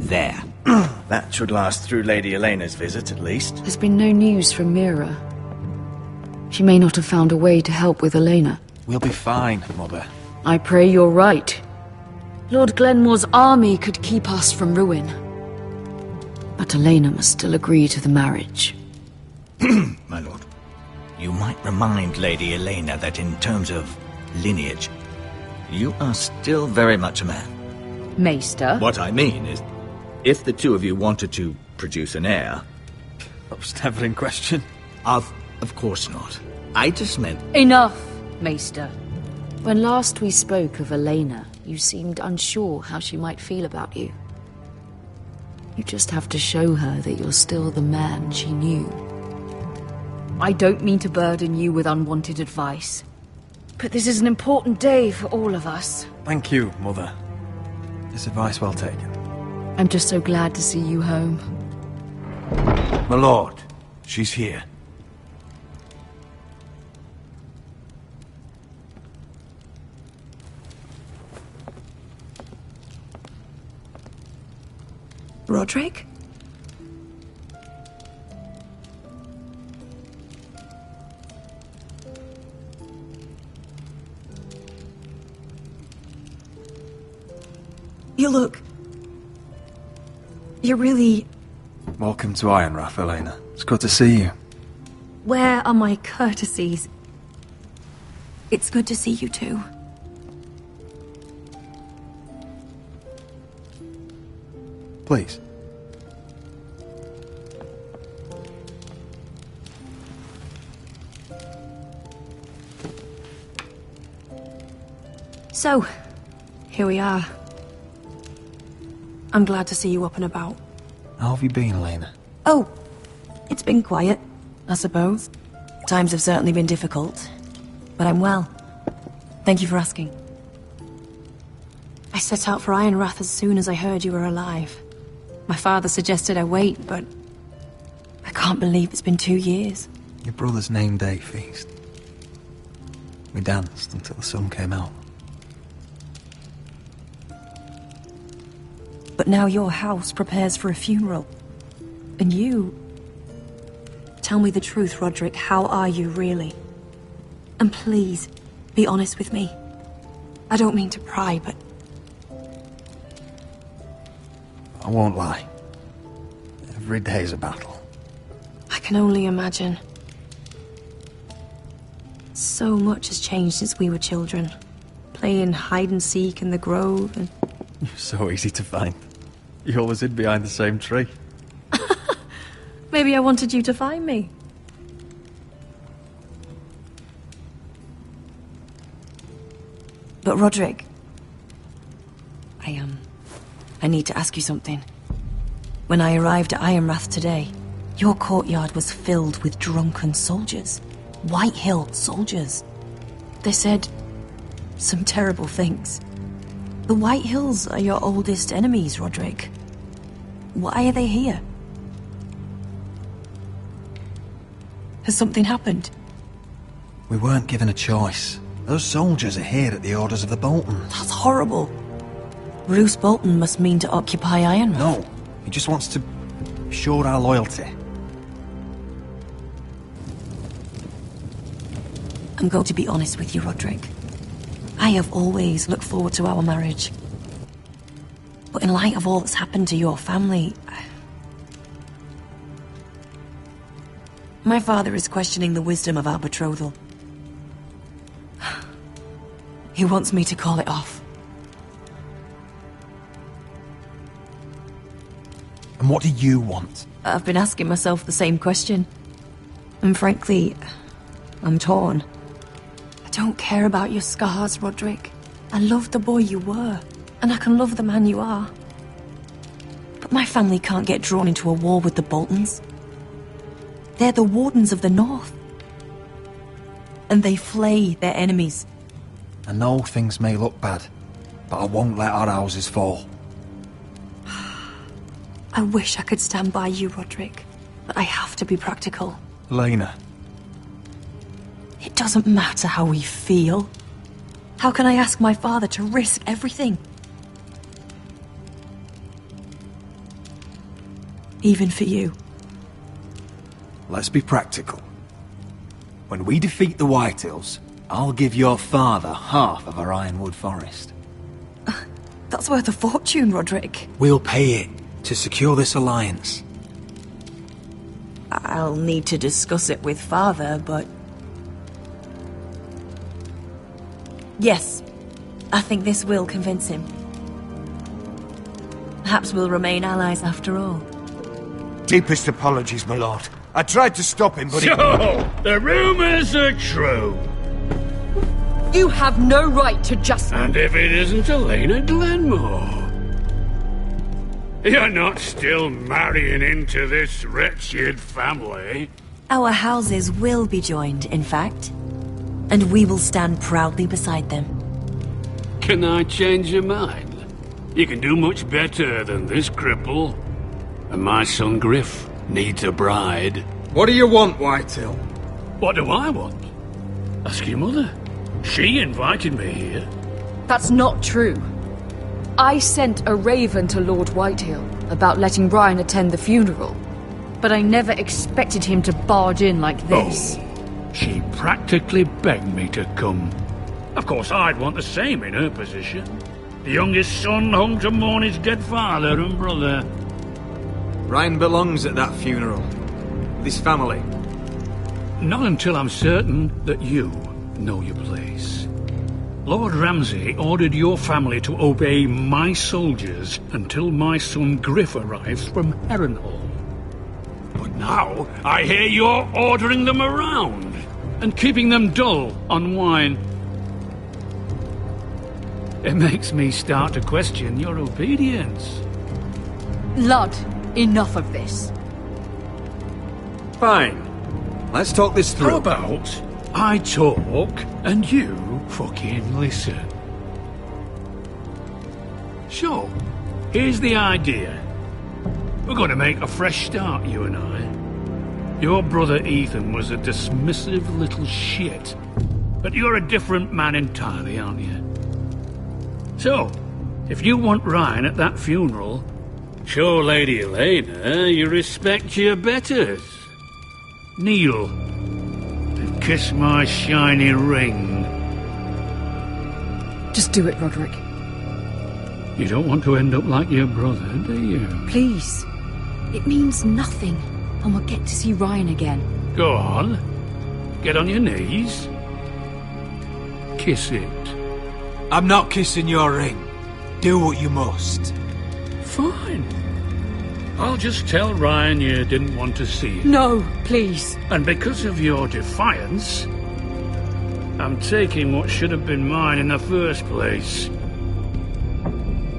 There. That should last through Lady Elena's visit, at least. There's been no news from Mira. She may not have found a way to help with Elena. We'll be fine, Mother. I pray you're right. Lord Glenmore's army could keep us from ruin. But Elena must still agree to the marriage. My lord, you might remind Lady Elena that in terms of lineage, you are still very much a man. Maester? What I mean is, if the two of you wanted to produce an heir... That was never in question. Of course not. I just meant... Enough, Maester. When last we spoke of Elena, you seemed unsure how she might feel about you. You just have to show her that you're still the man she knew. I don't mean to burden you with unwanted advice, but this is an important day for all of us. Thank you, Mother. This advice well taken. I'm just so glad to see you home. My lord, she's here. Roderick? You look... You're really... Welcome to Ironrath, Elena. It's good to see you. Where are my courtesies? It's good to see you too. Please. So, here we are. I'm glad to see you up and about. How have you been, Elena? Oh, it's been quiet, I suppose. Times have certainly been difficult, but I'm well. Thank you for asking. I set out for Ironrath as soon as I heard you were alive. My father suggested I wait, but I can't believe it's been 2 years. Your brother's name day feast. We danced until the sun came out. But now your house prepares for a funeral. And you... Tell me the truth, Roderick. How are you, really? And please, be honest with me. I don't mean to pry, but... I won't lie. Every day's a battle. I can only imagine. So much has changed since we were children. Playing hide and seek in the grove and... You're so easy to find. You always hid behind the same tree. Maybe I wanted you to find me. But Roderick... I need to ask you something. When I arrived at Ironrath today, your courtyard was filled with drunken soldiers. White Hill soldiers. They said some terrible things. The White Hills are your oldest enemies, Roderick. Why are they here? Has something happened? We weren't given a choice. Those soldiers are here at the orders of the Boltons. That's horrible. Roose Bolton must mean to occupy Ironrath. No, he just wants to show our loyalty. I'm going to be honest with you, Roderick. I have always looked forward to our marriage. But in light of all that's happened to your family... My father is questioning the wisdom of our betrothal. He wants me to call it off. And what do you want? I've been asking myself the same question. And frankly, I'm torn. I don't care about your scars, Roderick. I love the boy you were, and I can love the man you are. But my family can't get drawn into a war with the Boltons. They're the Wardens of the North. And they flay their enemies. I know things may look bad, but I won't let our houses fall. I wish I could stand by you, Roderick, but I have to be practical. Elena. It doesn't matter how we feel. How can I ask my father to risk everything? Even for you. Let's be practical. When we defeat the White Hills, I'll give your father half of our Ironwood Forest. That's worth a fortune, Roderick. We'll pay it to secure this alliance. I'll need to discuss it with Father, but... Yes, I think this will convince him. Perhaps we'll remain allies after all. Deepest apologies, my lord. I tried to stop him, but So, the rumors are true. You have no right to just... And if it isn't Elena Glenmore? You're not still marrying into this wretched family? Our houses will be joined, in fact. And we will stand proudly beside them. Can I change your mind? You can do much better than this cripple. And my son Griff needs a bride. What do you want, Whitehill? What do I want? Ask your mother. She invited me here. That's not true. I sent a raven to Lord Whitehill about letting Ryan attend the funeral. But I never expected him to barge in like this. Oh, she practically begged me to come. Of course, I'd want the same in her position. The youngest son home to mourn his dead father and brother. Ryan belongs at that funeral. With his family. Not until I'm certain that you know your place. Lord Ramsay ordered your family to obey my soldiers until my son Griff arrives from Harrenhal. But now, I hear you're ordering them around and keeping them dull on wine. It makes me start to question your obedience. Lud, enough of this. Fine. Let's talk this through. How about I talk and you fucking listen? So, here's the idea. We're going to make a fresh start, you and I. Your brother Ethan was a dismissive little shit. But you're a different man entirely, aren't you? So, if you want Ryan at that funeral, show Lady Elena you respect your betters. Kneel and kiss my shiny ring. Just do it, Roderick. You don't want to end up like your brother, do you? Please. It means nothing, and we'll get to see Ryan again. Go on. Get on your knees. Kiss it. I'm not kissing your ring. Do what you must. Fine. I'll just tell Ryan you didn't want to see him. No, please. And because of your defiance, I'm taking what should have been mine in the first place.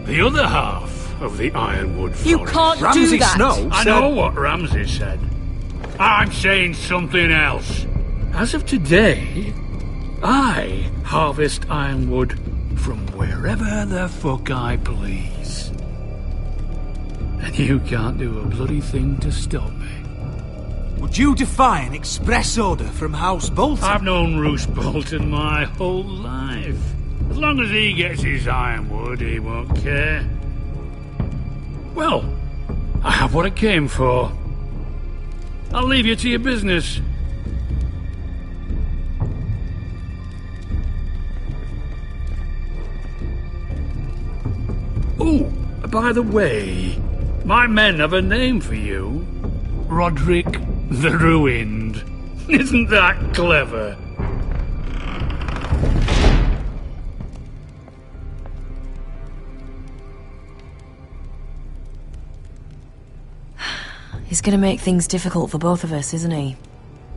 The other half of the Ironwood Forest. You can't do that! Snow I know what Ramsay said. I'm saying something else. As of today, I harvest ironwood from wherever the fuck I please. And you can't do a bloody thing to stop me. Would you defy an express order from House Bolton? I've known Roose Bolton my whole life. As long as he gets his ironwood, he won't care. Well, I have what I came for. I'll leave you to your business. Oh, by the way, my men have a name for you. Roderick the Ruined. Isn't that clever? He's gonna make things difficult for both of us, isn't he?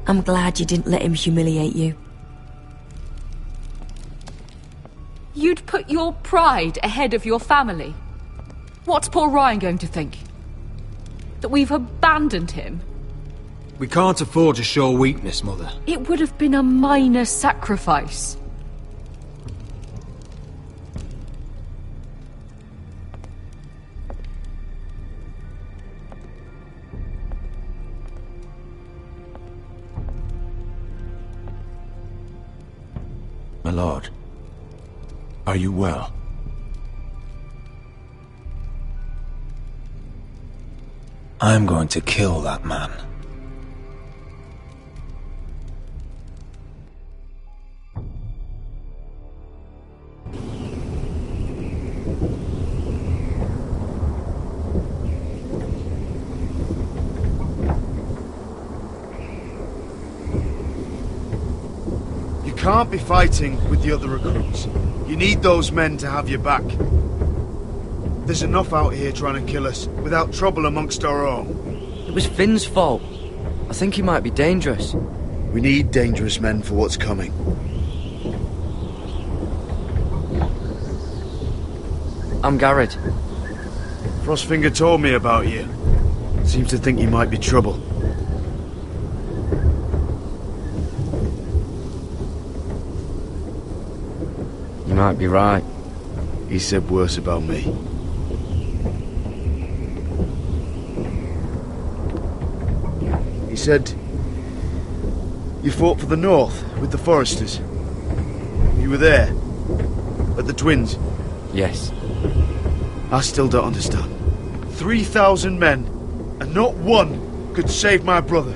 I'm glad you didn't let him humiliate you. You'd put your pride ahead of your family. What's poor Ryan going to think? That we've abandoned him? We can't afford to show weakness, Mother. It would have been a minor sacrifice. My lord, are you well? I'm going to kill that man. can't be fighting with the other recruits. You need those men to have your back. There's enough out here trying to kill us, without trouble amongst our own. It was Finn's fault. I think he might be dangerous. We need dangerous men for what's coming. I'm Garrett. Frostfinger told me about you. Seems to think you might be trouble. You might be right. He said worse about me. He said you fought for the North with the Foresters. You were there at the Twins. Yes. I still don't understand. 3,000 men, and not one could save my brother.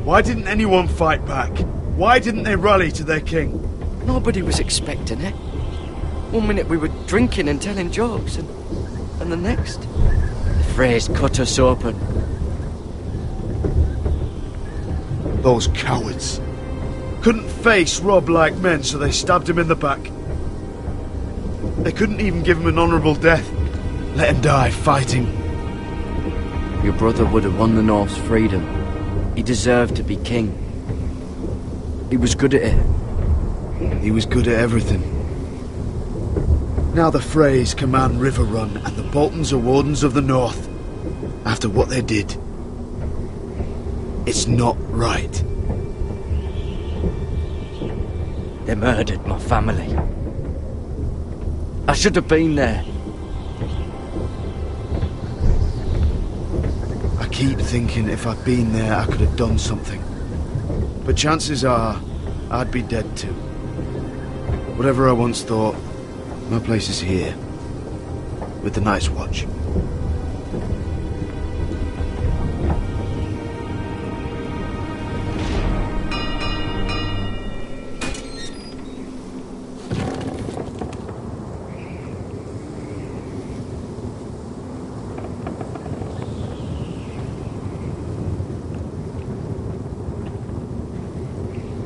Why didn't anyone fight back? Why didn't they rally to their king? Nobody was expecting it. One minute we were drinking and telling jokes, and the next, the Freys cut us open. Those cowards. Couldn't face Rob like men, so they stabbed him in the back. They couldn't even give him an honourable death. Let him die fighting. Your brother would have won the North's freedom. He deserved to be king. He was good at it. He was good at everything. Now the Freys command River Run, and the Boltons are Wardens of the North. After what they did. It's not right. They murdered my family. I should have been there. I keep thinking if I'd been there, I could have done something. But chances are, I'd be dead too. Whatever I once thought, my place is here. With the Night's Watch.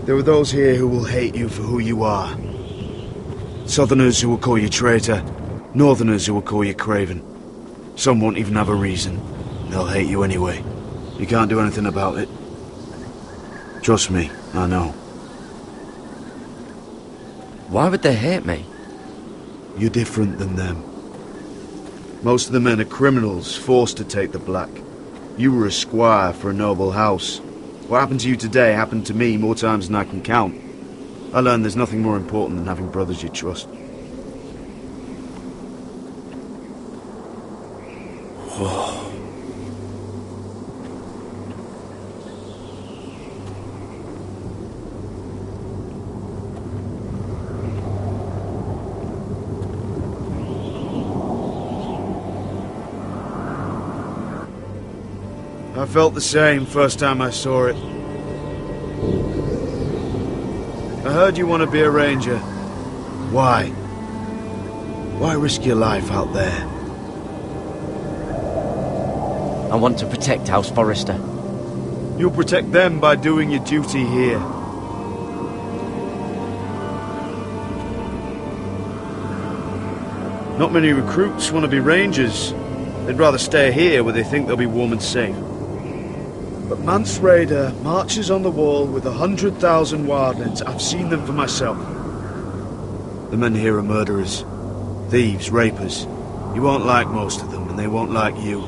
There are those here who will hate you for who you are. Southerners who will call you traitor, Northerners who will call you craven. Some won't even have a reason. They'll hate you anyway. You can't do anything about it. Trust me, I know. Why would they hate me? You're different than them. Most of the men are criminals, forced to take the black. You were a squire for a noble house. What happened to you today happened to me more times than I can count. I learned there's nothing more important than having brothers you trust. I felt the same first time I saw it. I heard you want to be a ranger. Why? Why risk your life out there? I want to protect House Forrester. You'll protect them by doing your duty here. Not many recruits want to be rangers. They'd rather stay here where they think they'll be warm and safe. But Mance Raider marches on the wall with 100,000 wildlings. I've seen them for myself. The men here are murderers, thieves, rapers. You won't like most of them, and they won't like you.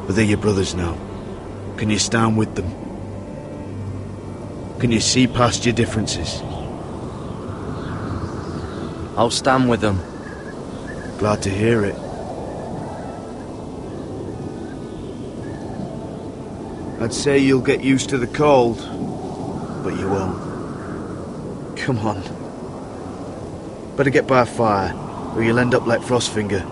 But they're your brothers now. Can you stand with them? Can you see past your differences? I'll stand with them. Glad to hear it. I'd say you'll get used to the cold, but you won't. Come on. Better get by a fire, or you'll end up like Frostfinger.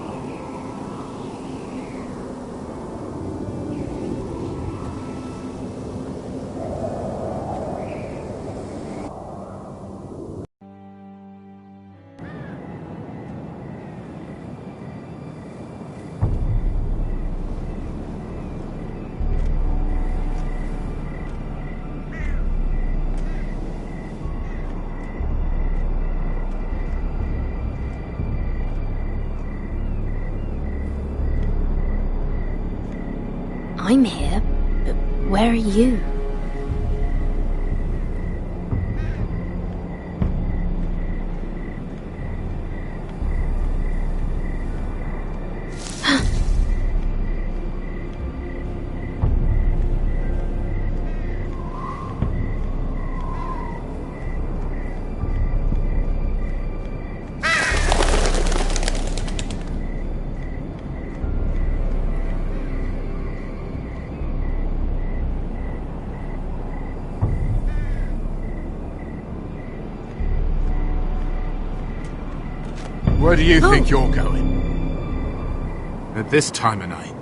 I'm here, but where are you? Where do you think you're going? At this time of night?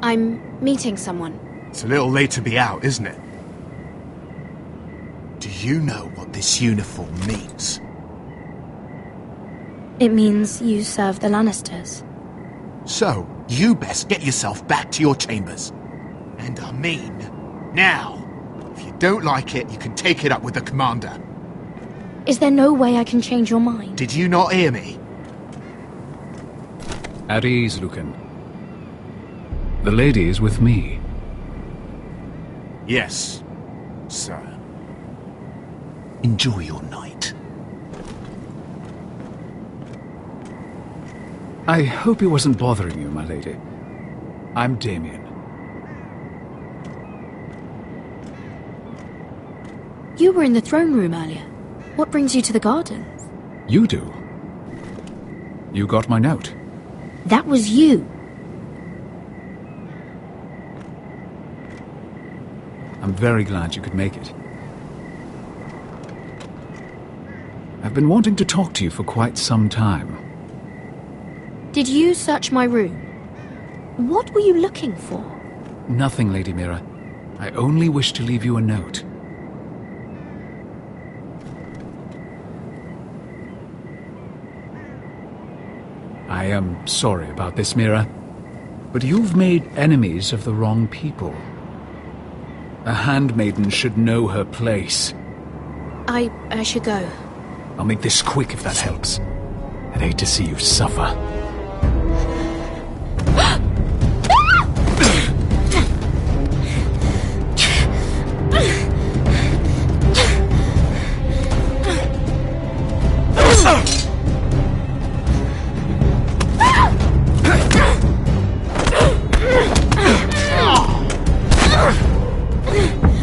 I'm meeting someone. It's a little late to be out, isn't it? Do you know what this uniform means? It means you serve the Lannisters. So, you best get yourself back to your chambers. And I mean, now. If you don't like it, you can take it up with the commander. Is there no way I can change your mind? Did you not hear me? At ease, Lucan. The lady is with me. Yes, sir. Enjoy your night. I hope he wasn't bothering you, my lady. I'm Damien. You were in the throne room earlier. What brings you to the gardens? You do. You got my note. That was you. I'm very glad you could make it. I've been wanting to talk to you for quite some time. Did you search my room? What were you looking for? Nothing, Lady Mira. I only wish to leave you a note. I am sorry about this, Mira, but you've made enemies of the wrong people. A handmaiden should know her place. I should go. I'll make this quick if that helps. I'd hate to see you suffer.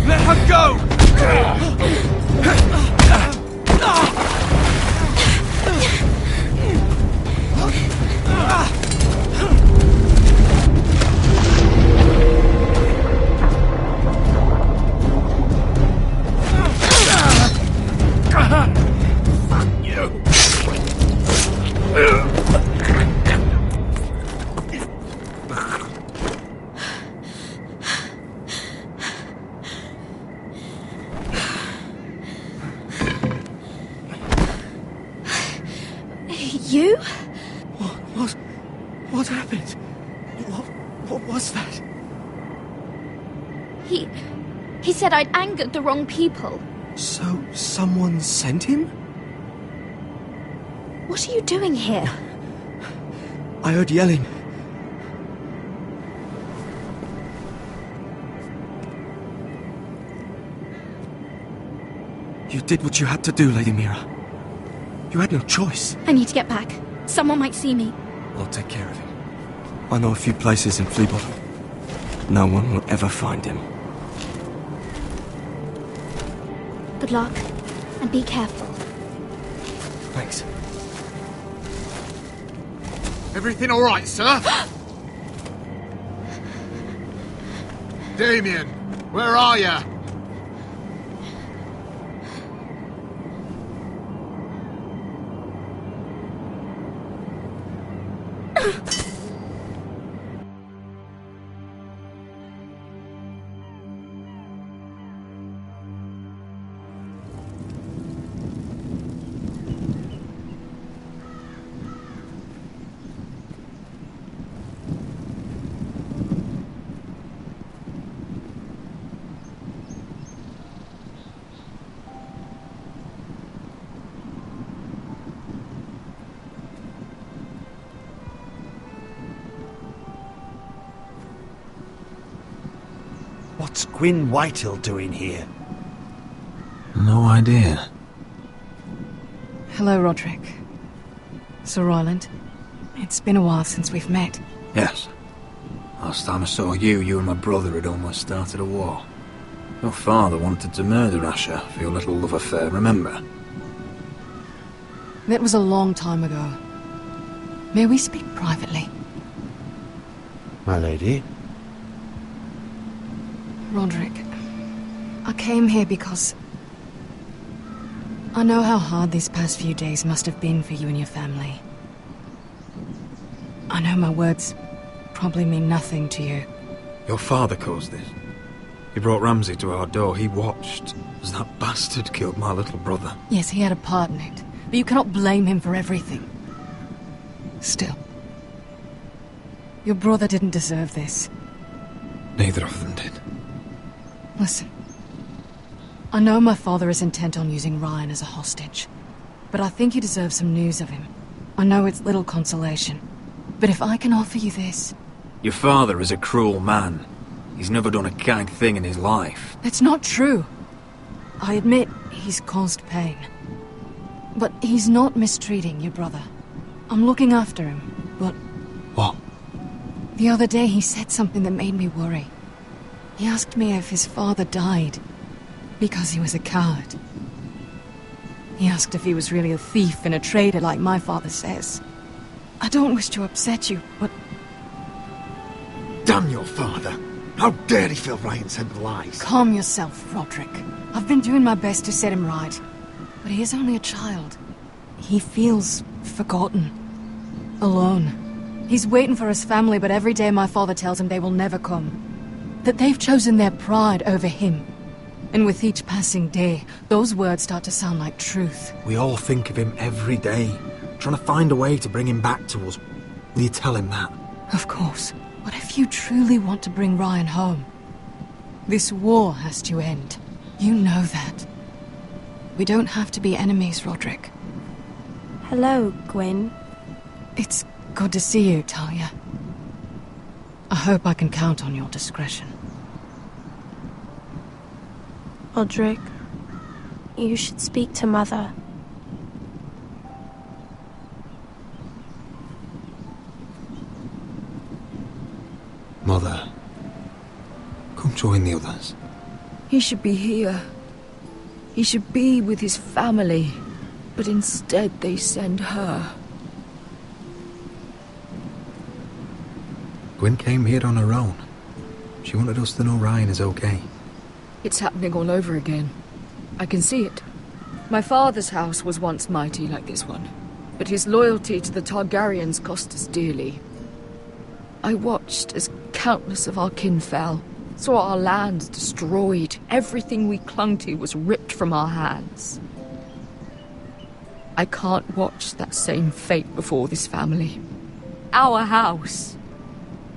Let her go! You? What happened? What was that? He said I'd angered the wrong people. So, someone sent him? What are you doing here? I heard yelling. You did what you had to do, Lady Mira. You had no choice. I need to get back. Someone might see me. I'll take care of him. I know a few places in Fleabottom. No one will ever find him. Good luck, and be careful. Thanks. Everything all right, sir? Damien, where are you? What's Gwyn Whitehill doing here? No idea. Hello, Roderick. Sir Royland. It's been a while since we've met. Yes. Last time I saw you and my brother had almost started a war. Your father wanted to murder Asher for your little love affair, remember? That was a long time ago. May we speak privately? My lady? Roderick, I came here because I know how hard these past few days must have been for you and your family. I know my words probably mean nothing to you. Your father caused this. He brought Ramsay to our door. He watched as that bastard killed my little brother. Yes, he had a part in it, but you cannot blame him for everything. Still, your brother didn't deserve this. Neither of them did. Listen, I know my father is intent on using Ryan as a hostage, but I think you deserve some news of him. I know it's little consolation, but if I can offer you this... Your father is a cruel man. He's never done a kind thing in his life. That's not true. I admit he's caused pain. But he's not mistreating your brother. I'm looking after him, but... What? The other day he said something that made me worry. He asked me if his father died because he was a coward. He asked if he was really a thief and a traitor like my father says. I don't wish to upset you, but... Damn your father! How dare he fill Ryan's head with lies? Calm yourself, Roderick. I've been doing my best to set him right. But he is only a child. He feels forgotten. Alone. He's waiting for his family, but every day my father tells him they will never come. That they've chosen their pride over him. And with each passing day, those words start to sound like truth. We all think of him every day, trying to find a way to bring him back to us. Will you tell him that? Of course. But if you truly want to bring Ryan home, this war has to end. You know that. We don't have to be enemies, Roderick. Hello, Gwyn. It's good to see you, Talia. I hope I can count on your discretion. Roderick, you should speak to Mother. Mother, come join the others. He should be here. He should be with his family. But instead they send her. Gwyn came here on her own. She wanted us to know Ryan is okay. It's happening all over again. I can see it. My father's house was once mighty like this one, but his loyalty to the Targaryens cost us dearly. I watched as countless of our kin fell, saw our lands destroyed, everything we clung to was ripped from our hands. I can't watch that same fate before this family. Our house.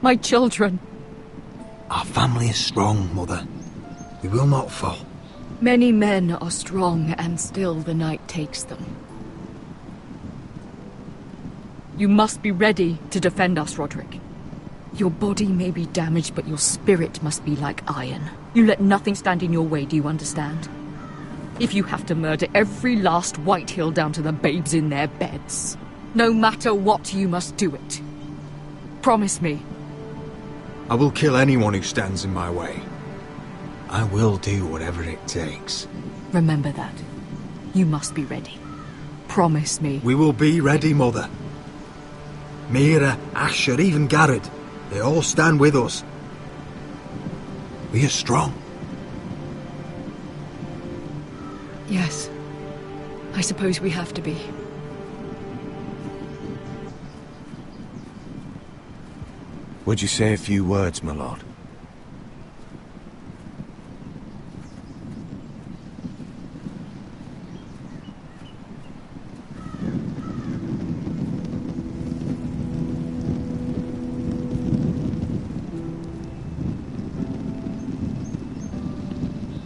My children. Our family is strong, Mother. We will not fall. Many men are strong, and still the night takes them. You must be ready to defend us, Roderick. Your body may be damaged, but your spirit must be like iron. You let nothing stand in your way, do you understand? If you have to murder every last Whitehill down to the babes in their beds, no matter what, you must do it. Promise me. I will kill anyone who stands in my way. I will do whatever it takes. Remember that. You must be ready. Promise me. We will be ready, Mother. Mira, Asher, even Garrett. They all stand with us. We are strong. Yes. I suppose we have to be. Would you say a few words, my lord?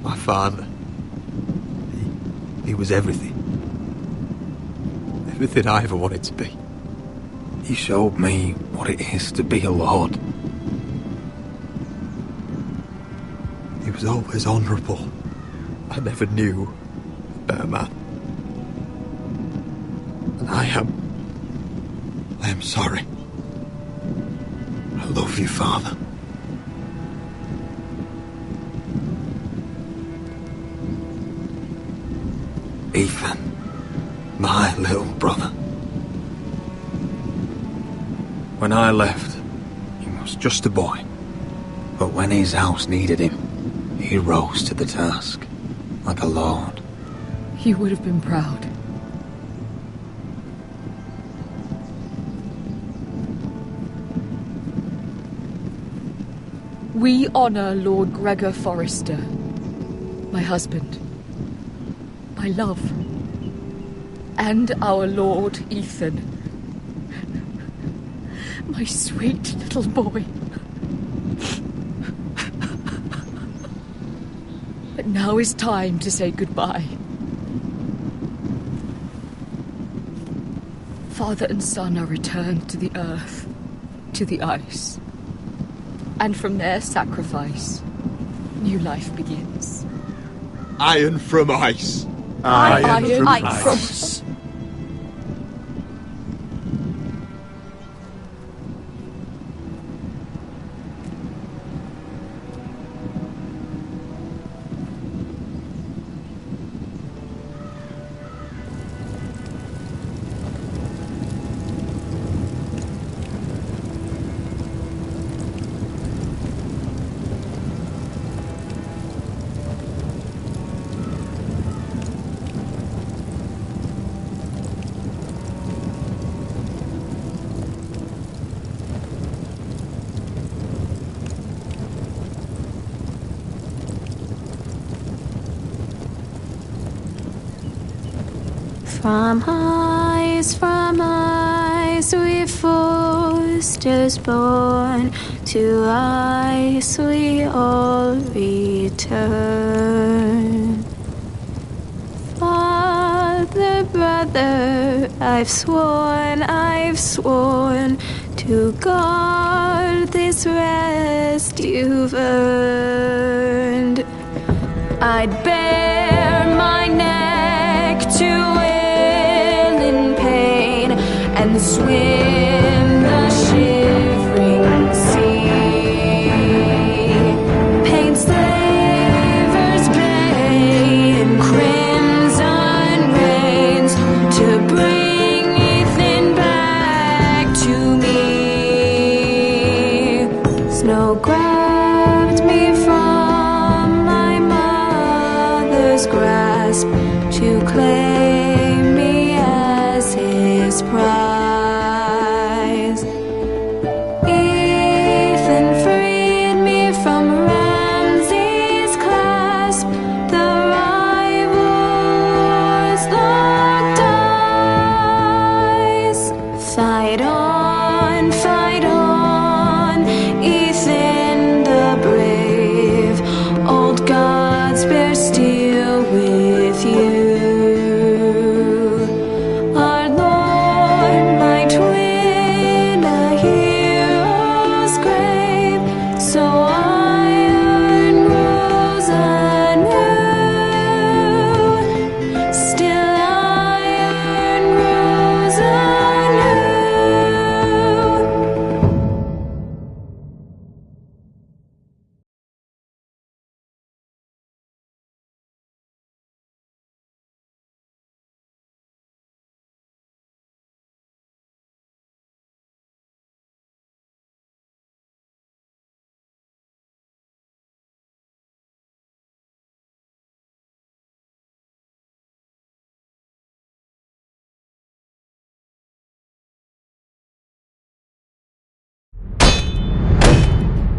My father. He was everything. Everything I ever wanted to be. He showed me what it is to be a lord. He was always honourable. I never knew a better man. And I am sorry. I love you, Father. Ethan, my little brother. When I left, he was just a boy. But when his house needed him, he rose to the task, like a lord. He would have been proud. We honor Lord Gregor Forrester, my husband, my love, and our Lord Ethan, my sweet little boy. But now is time to say goodbye. Father and son are returned to the earth, to the ice. And from their sacrifice, new life begins. Iron from ice. Iron from ice. From ice we Forsters born, to ice we all return. Father, brother, I've sworn to guard this rest you've earned. I'd bare my neck to and swim the shivering sea. Paint slavers' bay in crimson rains to bring Ethan back to me. Snow grabbed me from my mother's grasp to claim me as his prize. Fight on, Ethan the brave. Old gods bear steel with you. Our Lord might win a hero's grave, so iron grows anew. Still iron grows anew.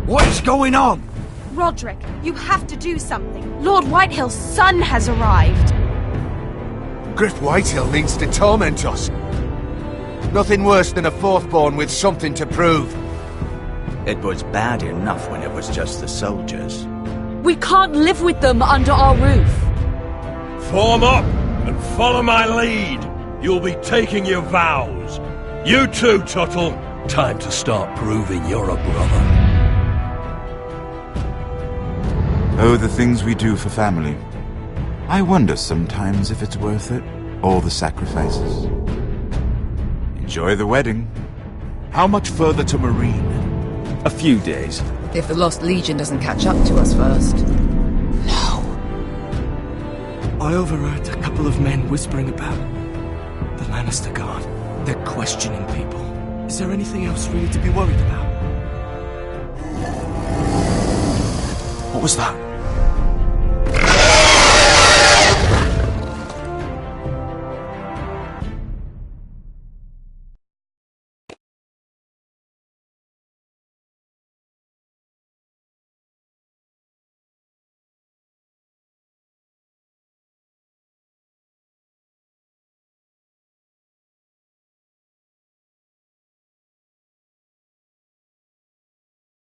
What's going on? Roderick, you have to do something. Lord Whitehill's son has arrived. Griff Whitehill means to torment us. Nothing worse than a fourthborn with something to prove. It was bad enough when it was just the soldiers. We can't live with them under our roof. Form up and follow my lead. You'll be taking your vows. You too, Tuttle. Time to start proving you're a brother. Oh, the things we do for family. I wonder sometimes if it's worth it, all the sacrifices. Enjoy the wedding. How much further to Marine? A few days. If the Lost Legion doesn't catch up to us first. I overheard a couple of men whispering about the Lannister Guard. They're questioning people. Is there anything else really to be worried about? What was that?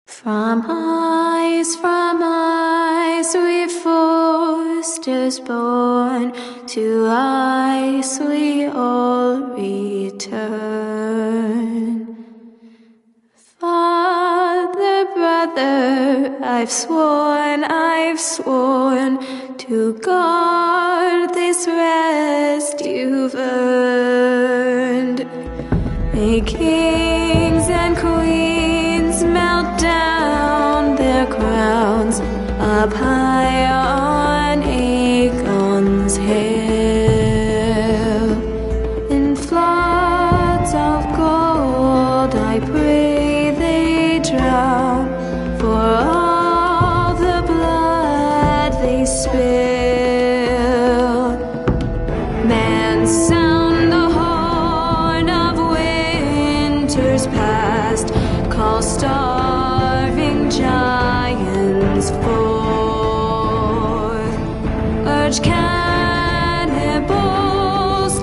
From ice we foresters born, to ice we all return. Father, brother, I've sworn to guard this rest you've earned. May kings and queens melt down their crowns up high on Aegon's hill. In floods of gold I pray they drown, for all the blood they spill. Man, sound the horn of winter's past, call starving giants forth, urge cannibals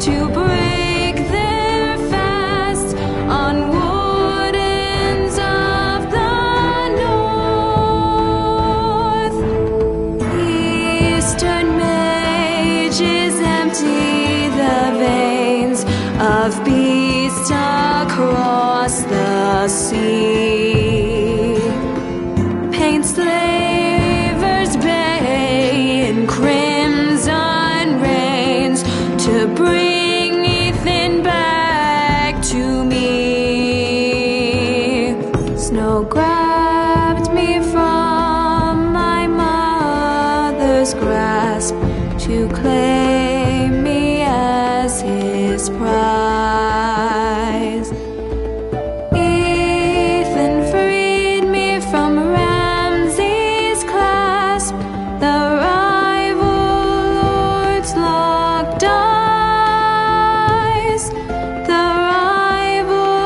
to break their fast on wardens of the north. Eastern mages empty the veins of beasts across the sea. Paint slavers bay in crimson rains to bring Ethan back to me. Snow grabbed me from my mother's grasp to claim me as his prize. Ethan freed me from Ramsay's clasp, the rival lord's locked eyes, the rival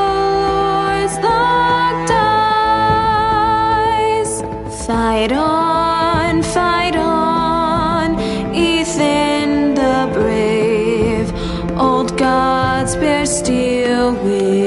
lord's locked eyes. Fight on, Ethan the brave. Old gods bear steel with